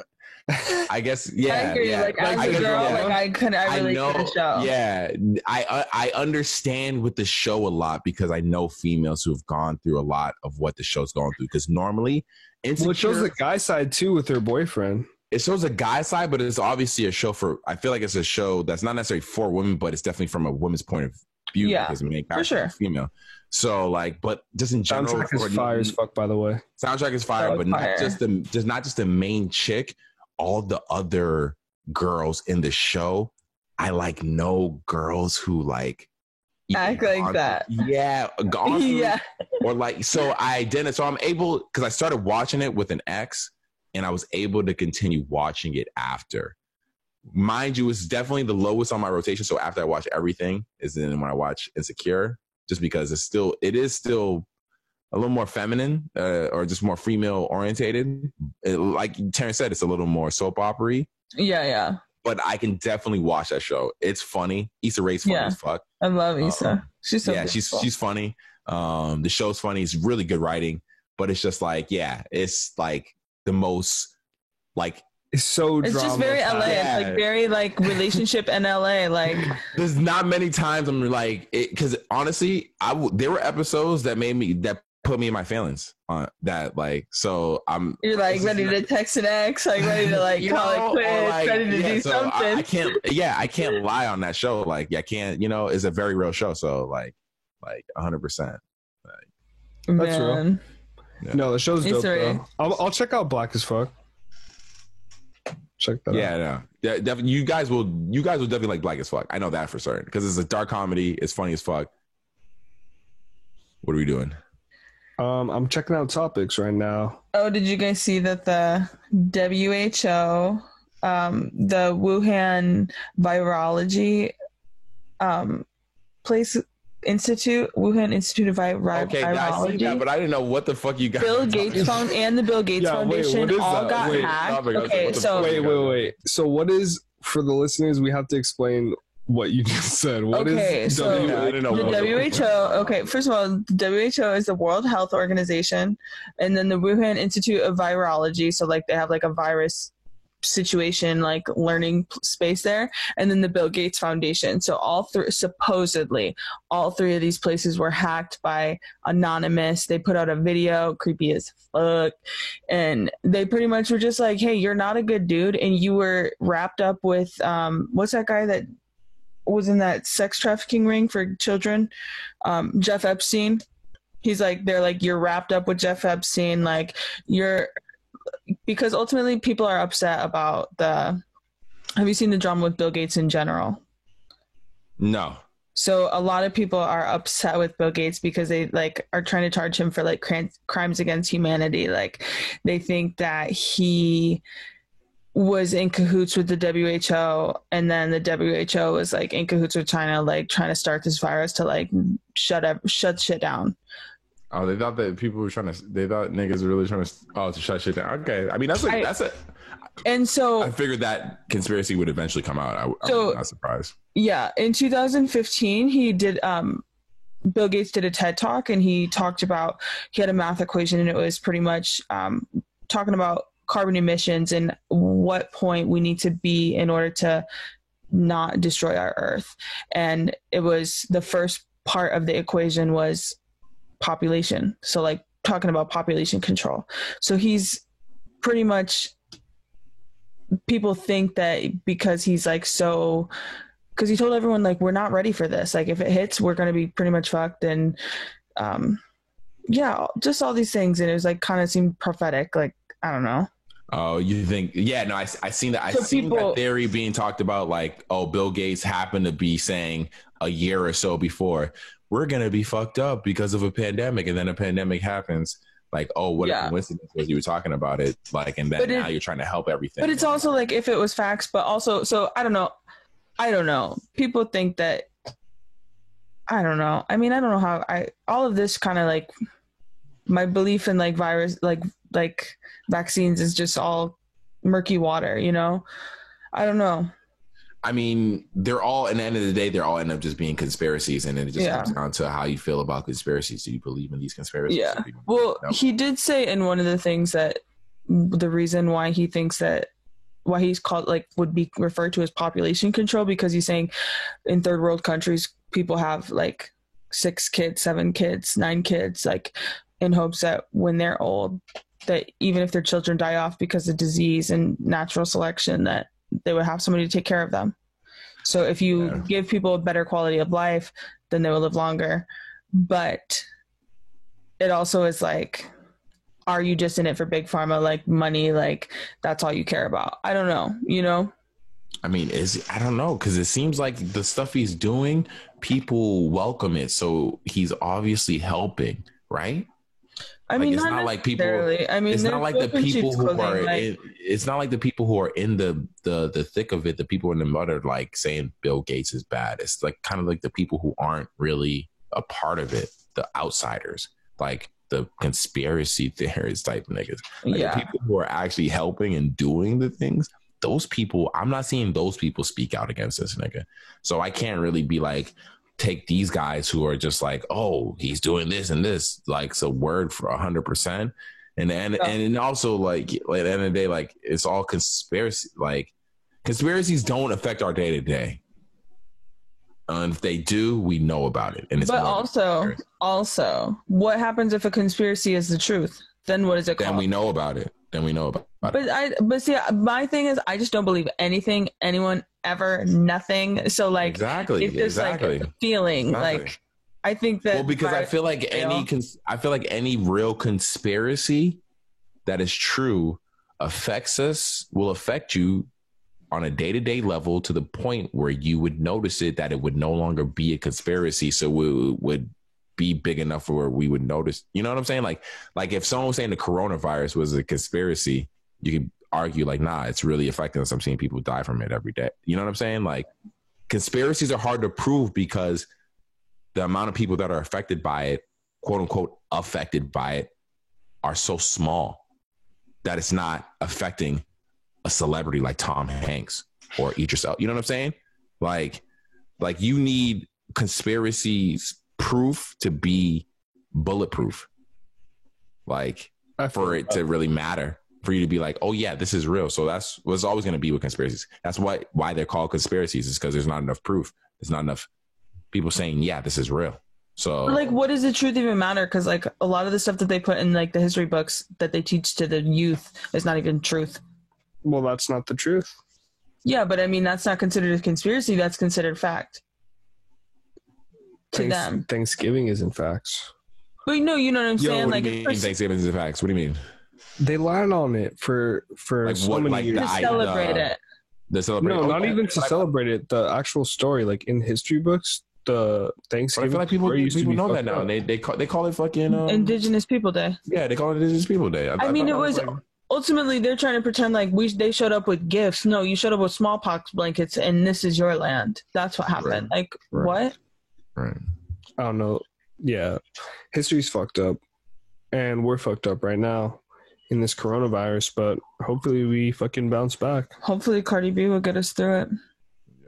I guess, yeah. I agree. Yeah. Like, as a girl, I relate to the show. Yeah, I understand with the show a lot because I know females who have gone through a lot of what the show's going through. Because normally, it shows the guy side too with her boyfriend. It shows a guy side, but it's obviously a show I feel like it's a show that's not necessarily for women, but it's definitely from a women's point of view. Yeah, because the main character is female. So like, but just in general, soundtrack is fire as fuck. By the way, soundtrack is fire, but not just the main chick. All the other girls in the show, I like know girls who like act like that. Yeah, or like so. So I'm able because I started watching it with an ex. And I was able to continue watching it after. Mind you, it's definitely the lowest on my rotation. So after I watch everything is then when I watch Insecure, just because it is still a little more feminine or just more female orientated. Like Terrence said, it's a little more soap opera-y. Yeah. But I can definitely watch that show. It's funny. Issa Rae's funny as fuck. I love Issa. She's so beautiful. She's funny. The show's funny. It's really good writing. But it's just like, it's like the most like it's just very LA. Yeah. It's like very like relationship in LA. Like there's not many times I'm like it because honestly, there were episodes that put me in my feelings on that. Like so, you're like ready to text an ex, like ready to like call it quits, ready to do something. I can't lie on that show. Like I can't. It's a very real show. So like 100%. That's real. Yeah. No, the show's dope though. I'll check out Black as Fuck. Check that out. Yeah, definitely. You guys will definitely like Black as Fuck. I know that for certain because it's a dark comedy. It's funny as fuck. What are we doing? I'm checking out topics right now. Oh, did you guys see that the WHO, the Wuhan virology, place? Wuhan Institute of Virology. Okay, I see that, but I didn't know what the fuck you got. Bill Gates and the Bill Gates Foundation all got hacked. Okay, so wait. So what is, for the listeners, we have to explain what you just said. What is so the WHO? Okay, first of all, the WHO is the World Health Organization, and then the Wuhan Institute of Virology. So like they have like a virus situation, like learning space there, and then the Bill Gates Foundation. So supposedly all 3 of these places were hacked by anonymous. They put out a video, creepy as fuck, and they pretty much were just like, hey, you're not a good dude, and you were wrapped up with what's that guy that was in that sex trafficking ring for children, Jeff Epstein. He's like, they're like, you're wrapped up with Jeff Epstein, like because ultimately people are upset about have you seen the drama with Bill Gates in general? No. So a lot of people are upset with Bill Gates because they like are trying to charge him for like crimes against humanity. Like they think that he was in cahoots with the WHO, and then the WHO was like in cahoots with China, like trying to start this virus to like shut shit down. Oh, they thought that people were they thought niggas were really trying to shut shit down. Okay. I mean, and so I figured that conspiracy would eventually come out. I'm not surprised. Yeah. In 2015, he did, Bill Gates did a TED talk, and he talked about, he had a math equation, and it was pretty much talking about carbon emissions and what point we need to be in order to not destroy our Earth. And it was, the first part of the equation was population. So like talking about population control. So he's pretty much, people think that because he's like because he told everyone like, we're not ready for this. Like if it hits, we're going to be pretty much fucked. And just all these things. And it was like kind of seemed prophetic. Like, I don't know. Oh, you think? Yeah, no, I seen that. I So seen people- that theory being talked about. Like, oh, Bill Gates happened to be saying a year or so before, we're gonna be fucked up because of a pandemic, and then a pandemic happens. Like, oh, what a coincidence was you were talking about it. Like, and then now you're trying to help everything. But it's also like if it was facts, but also, so I don't know. People think that, I don't know. I mean, I don't know how all of this kind of like my belief in like virus, like vaccines is just all murky water, you know? I don't know. I mean, they're all, at the end of the day, they're all end up just being conspiracies. And then it just comes down to how you feel about conspiracies. Do you believe in these conspiracies? Yeah. Well, he did say in one of the things that the reason why he thinks that, why he's called, like, would be referred to as population control, because he's saying in third world countries, people have like 6 kids, 7 kids, 9 kids, like in hopes that when they're old, that even if their children die off because of disease and natural selection, that they would have somebody to take care of them. So if you give people a better quality of life, then they will live longer. But it also is like, are you just in it for big pharma, like money, like that's all you care about? I don't know, you know? I mean, I don't know, because it seems like the stuff he's doing, people welcome it. So he's obviously helping, right? I mean, it's not like people. I mean, it's not like the people who are. like, it's not like the people who are in the thick of it. The people in the mud are like saying Bill Gates is bad. It's like kind of like the people who aren't really a part of it, the outsiders, like the conspiracy theorists type niggas. Like the people who are actually helping and doing the things. Those people, I'm not seeing those people speak out against this nigga. So I can't really be like, take these guys who are just like, oh, he's doing this and this, like it's a word for 100%. And also like at the end of the day, like it's all conspiracy. Like conspiracies don't affect our day to day. And if they do, we know about it. And it's but also, what happens if a conspiracy is the truth? Then what is it called? Then we know about it. But see, my thing is, I just don't believe anything, anyone, ever, nothing. So like, it's just like a feeling. Like, I think that. Well, because I feel like any real conspiracy that is true will affect you on a day-to-day level to the point where you would notice it, that it would no longer be a conspiracy. So it would be big enough where we would notice, you know what I'm saying? Like if someone was saying the coronavirus was a conspiracy, you could argue like, nah, it's really affecting us. I'm seeing people die from it every day. You know what I'm saying? Like conspiracies are hard to prove because the amount of people that are affected by it, quote unquote, affected by it, are so small that it's not affecting a celebrity like Tom Hanks or Idris Elba. You know what I'm saying? Like you need conspiracies proof to be bulletproof, like for it to really matter, for you to be like, oh yeah, this is real. So that's what's always going to be with conspiracies. That's why they're called conspiracies, is because there's not enough proof. There's not enough people saying, yeah, this is real. So like, what does the truth even matter? Because like a lot of the stuff that they put in like the history books that they teach to the youth is not even truth. Well, that's not the truth. Yeah, but I mean, that's not considered a conspiracy. That's considered fact. To them, Thanksgiving isn't facts. But no, you know what I'm saying? What do you mean Thanksgiving isn't facts? What do you mean? They lied on it for like so many years. To celebrate it. No, not even to celebrate it. The actual story, like in history books, the Thanksgiving. But I feel like people know that now. They call it fucking Indigenous People Day. Yeah, they call it Indigenous People Day. I mean, it was like, ultimately they're trying to pretend like they showed up with gifts. No, you showed up with smallpox blankets, and this is your land. That's what happened. Right. Like what? Right. I don't know. Yeah, history's fucked up, and we're fucked up right now in this coronavirus. But hopefully, we fucking bounce back. Hopefully, Cardi B will get us through it.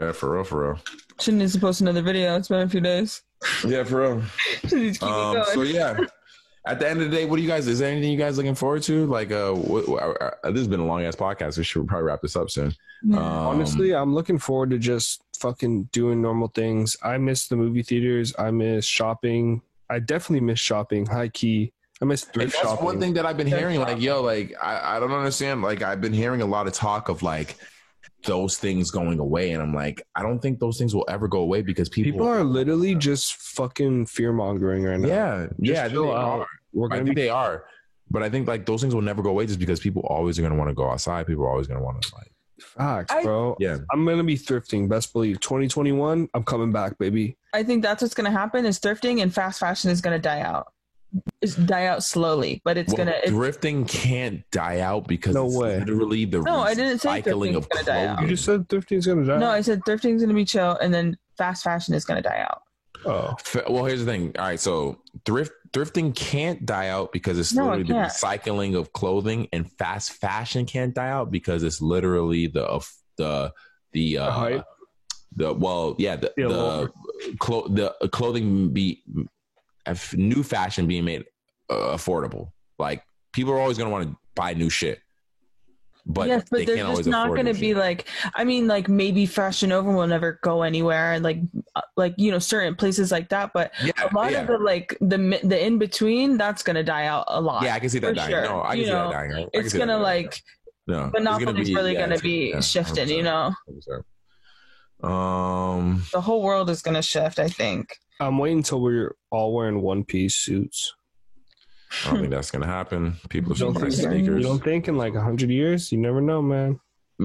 Yeah, for real. She needs to post another video. It's been a few days. Yeah, for real. She needs to keep it going. So yeah. At the end of the day, is there anything you guys looking forward to? Like, this has been a long ass podcast. We should probably wrap this up soon. Yeah. Honestly, I'm looking forward to just fucking doing normal things. I miss the movie theaters. I miss shopping. I definitely miss shopping. High key. I miss thrift shopping. That's one thing that I've been hearing. Like, yo, like I don't understand. Like, I've been hearing a lot of talk of like those things going away, and I'm like, I don't think those things will ever go away because people are literally just fucking fear mongering right now. Yeah, I think they are. But I think like those things will never go away just because people always are gonna want to go outside. People are always gonna want to like. Facts, bro. Yeah. I'm gonna be thrifting. Best believe. 2021. I'm coming back, baby. I think that's what's going to happen is thrifting and fast fashion is going to die out. It's die out slowly, but it's Well, going to. thrifting can't die out because No it's way. literally the No, I didn't say recycling thrifting's of gonna die out. You clothing. just said thrifting's gonna die. No, I said thrifting's going to be chill, and then fast fashion is going to die out. Oh, Well, here's the thing. All right, so thrifting can't die out because it's No, literally it the can't. recycling of clothing, and fast fashion can't die out because it's literally the hype? clothing new fashion being made affordable. Like people are always going to want to buy new shit, but yes, but they they're can't just always not afford going to new be shit. like. I mean, like maybe Fashion Nova will never go anywhere, like certain places like that. But a lot of the like the in between, that's going to die out a lot. Yeah, I can see that for dying. sure. No, I can see that dying. I can It's see that gonna dying. like No, monopoly's really gonna be shifting. 100%. The whole world is gonna shift. I think. I'm waiting until we're all wearing one piece suits. I don't think that's gonna happen. People You should don't buy think, sneakers. you don't think in like 100 years? You never know, man.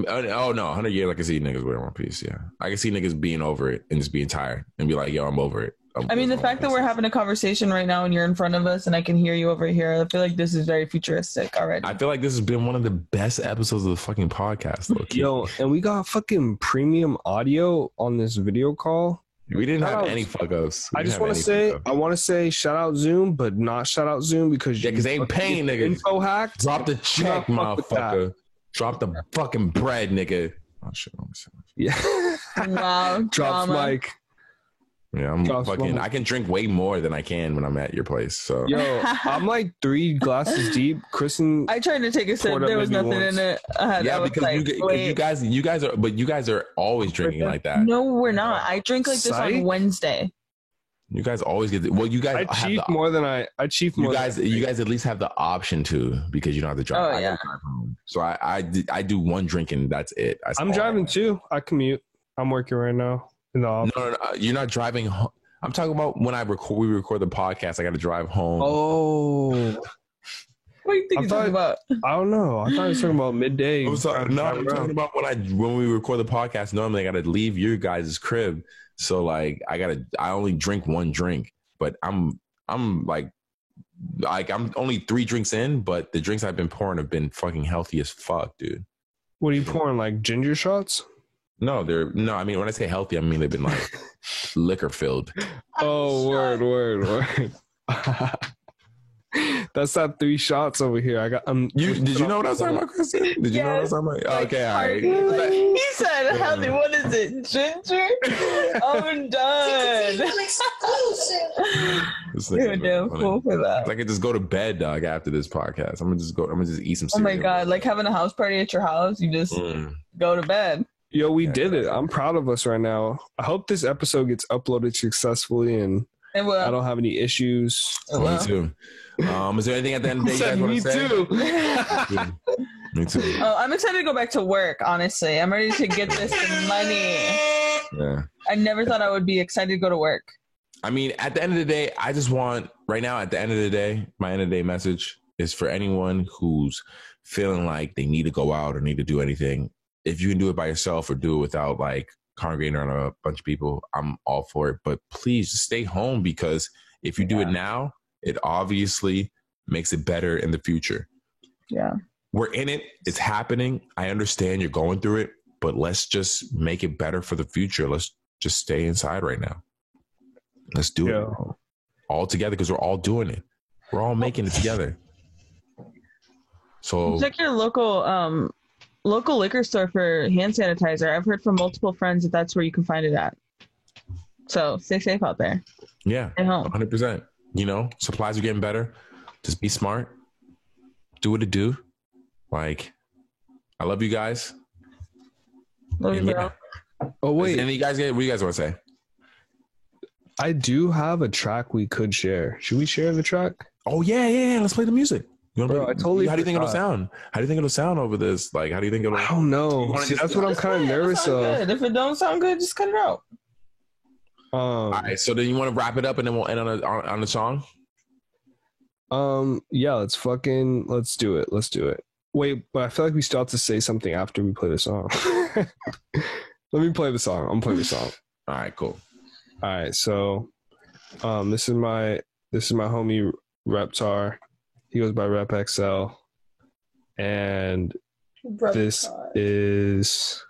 Oh no, 100 years I can see niggas wearing one piece. Yeah, I can see niggas being over it and just being tired and be like, "Yo, I'm over it." I mean, the fact that we're having a conversation right now and you're in front of us and I can hear you over here, I feel like this is very futuristic already. I feel like this has been one of the best episodes of the fucking podcast. Low-key. Yo, and we got fucking premium audio on this video call. We didn't have Shout out- any fuck ups. I just want to say, shout out Zoom, but not shout out Zoom because Yeah, 'cause they ain't paying, nigga. Info hacked. drop the check, Do not fuck with motherfucker. Drop the fucking bread, nigga. Oh shit, let me see. Yeah. Wow, Drops drama. mic. Yeah, I'm Drops fucking. mama. I can drink way more than I can when I'm at your place. So Yo, I'm like 3 glasses deep. Kristen, I tried to take a sip. Poured up There was maybe nothing once. in it. I yeah, was because like, you guys are always drinking like that. No, we're not. I drink like this Psych. on Wednesday. You guys always get. Well, you guys I have chief the, more than I chief more. you guys at least have the option to because you don't have to drive. Oh, I yeah. gotta drive home. So I do one drink and that's it. That's I'm all. driving too. I commute. I'm working right now in the office. No, you're not driving. I'm talking about when we record the podcast. I got to drive home. Oh, What do you think I you're thought- talking about? I don't know. I thought you were talking about midday. I'm sorry. No, I'm talking about when we record the podcast. Normally, I got to leave your guys' crib. So like, I only drink one drink, but I'm like I'm only 3 drinks in, but the drinks I've been pouring have been fucking healthy as fuck, dude. What are you pouring? Like ginger shots? No, I mean, when I say healthy, I mean they've been like liquor filled. Oh, word. That's not 3 shots over here. I got. Did you know what I was talking about, Kristen? Did you know what I was talking about? Like, Okay, all right. like, he said, "Healthy." What is it? Ginger? I'm done. This You're a nigga's damn funny. fool for that. I could just go to bed, dog, after this podcast. I'm gonna just eat some Oh my cereal. god! Like having a house party at your house, you just Mm. go to bed. Yo, we did it. I'm proud of us right now. I hope this episode gets uploaded successfully and And I don't have any issues. Me too. Is there anything at the end of the day you guys want to say? Me too. Oh, I'm excited to go back to work. Honestly, I'm ready to get this money. Yeah. I never thought I would be excited to go to work. I mean, at the end of the day, I just want right now. At the end of the day, my end of the day message is for anyone who's feeling like they need to go out or need to do anything. If you can do it by yourself or do it without like congregating around a bunch of people, I'm all for it. But please just stay home because if you do it now, it obviously makes it better in the future. Yeah. We're in it. It's happening. I understand you're going through it, but let's just make it better for the future. Let's just stay inside right now. Let's do it all together because we're all doing it. We're all making it together. So Check your local liquor store for hand sanitizer. I've heard from multiple friends that that's where you can find it at. So stay safe out there. yeah, Stay home. 100%. You know, supplies are getting better. Just be smart. Do what to do. Like, I love you guys. Love you, And bro. Oh, wait. And you guys what do you guys want to say? I do have a track we could share. Should we share the track? Oh yeah. Let's play the music. You wanna Bro, play- I totally How do you think it'll forgot. sound? How do you think it'll sound over this? Like, how do you think it'll? I don't know. wanna See, just- that's what I'm kind of nervous Sound of. good. If it don't sound good, just cut it out. All right. So then you want to wrap it up and then we'll end on a song. Yeah, let's do it. Let's do it. Wait, but I feel like we still have to say something after we play the song. Let me play the song. I'm playing the song. All right, cool. All right, so this is my homie Reptar. He goes by Rep XL. And this is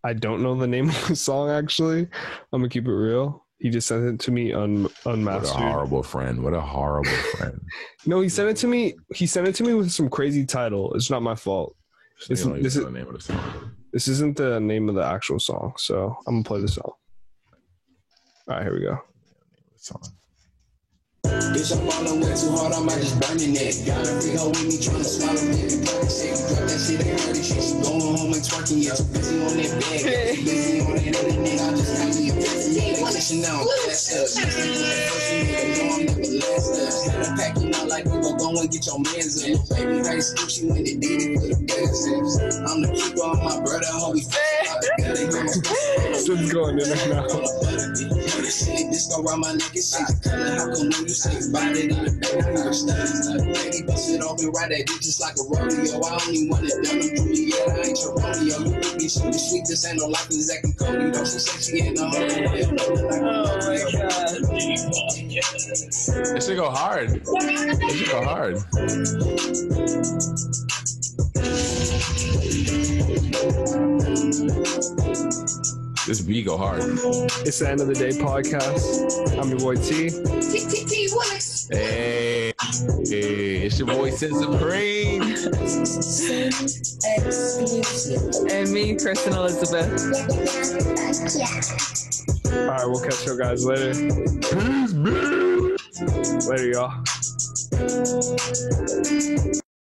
I don't know the name of the song actually. I'm gonna keep it real. He just sent it to me unmastered. What a horrible friend. What a horrible friend. No, he sent it to me. He sent it to me with some crazy title. It's not my fault. This is the name of the song. This isn't the name of the actual song, so I'm gonna play the song. All right, here we go. Song. Bitch, I'm falling way too hard, I might just burn your neck. Got a free hoe with me trying to swallow me. Drop that shit, ain't heard it. She going home and twerking, yeah. Too busy on that bag, too busy on that other nigga. I just got me a vacation now. That's us. First you nigga know I'm never last up. Had a packing out like we gon' go and get your mans up. Your baby race, she went to did it for the business. I'm the keeper on my brother, hoe we Still going in right now. This go around my neck and shit. How come when you say about it in the back, I'm not studying. Baby, bust it open right at it just like a rodeo. I only want it done with Juliet, I ain't your rodeo. You think me super sweet, this ain't no life in Zack and Cody. Don't she say she ain't no holy way. Oh my god. This should go hard. This should go hard. This beat go hard. It's the End of the Day podcast. I'm your boy T. Hey, it's your boy Sid Supreme. And me, Kristen Elizabeth. All right, we'll catch you guys later. Later, y'all.